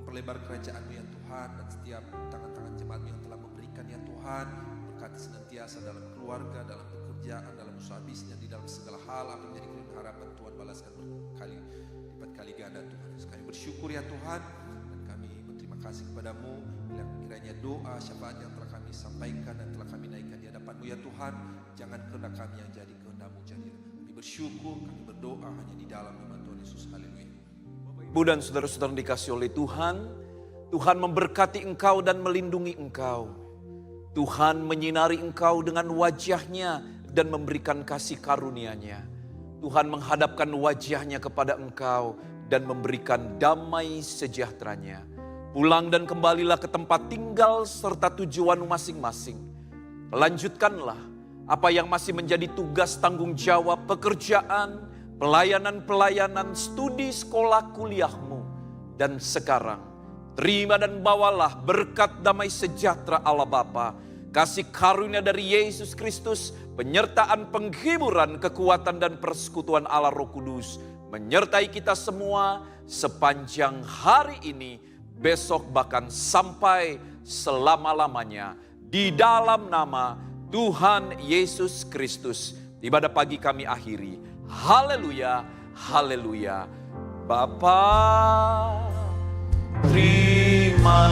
perlebar kerajaan-Mu ya Tuhan, dan setiap tangan-tangan jemaat-Mu yang telah memberikan ya Tuhan, berkati senantiasa dalam keluarga, dalam pekerjaan, dalam usaha bisnis, di dalam segala hal, apa yang menjadi keluhan harapan Tuhan balaskan lipat kali ganda Tuhan. Kami bersyukur ya Tuhan, dan kami berterima kasih kepadamu, bila kiranya doa, syafaat yang telah kami sampaikan dan telah kami naikkan di hadapan-Mu ya Tuhan, jangan kehendak kami yang jadi kehendak-Mu jadilah. Kami bersyukur, kami berdoa hanya di dalam nama Tuhan Yesus. Haleluya. Ibu dan saudara-saudara yang dikasihi oleh Tuhan, Tuhan memberkati engkau dan melindungi engkau. Tuhan menyinari engkau dengan wajah-Nya dan memberikan kasih karunia-Nya. Tuhan menghadapkan wajah-Nya kepada engkau dan memberikan damai sejahtera-Nya. Pulang dan kembalilah ke tempat tinggal serta tujuanmu masing-masing. Lanjutkanlah apa yang masih menjadi tugas tanggung jawab pekerjaan, pelayanan-pelayanan, studi sekolah kuliahmu. Dan sekarang, terima dan bawalah berkat damai sejahtera Allah Bapa, kasih karunia dari Yesus Kristus, penyertaan penghiburan, kekuatan dan persekutuan Allah Roh Kudus, menyertai kita semua sepanjang hari ini, besok bahkan sampai selama-lamanya. Di dalam nama Tuhan Yesus Kristus, ibadah pagi kami akhiri. Haleluya, haleluya. Bapa, Terima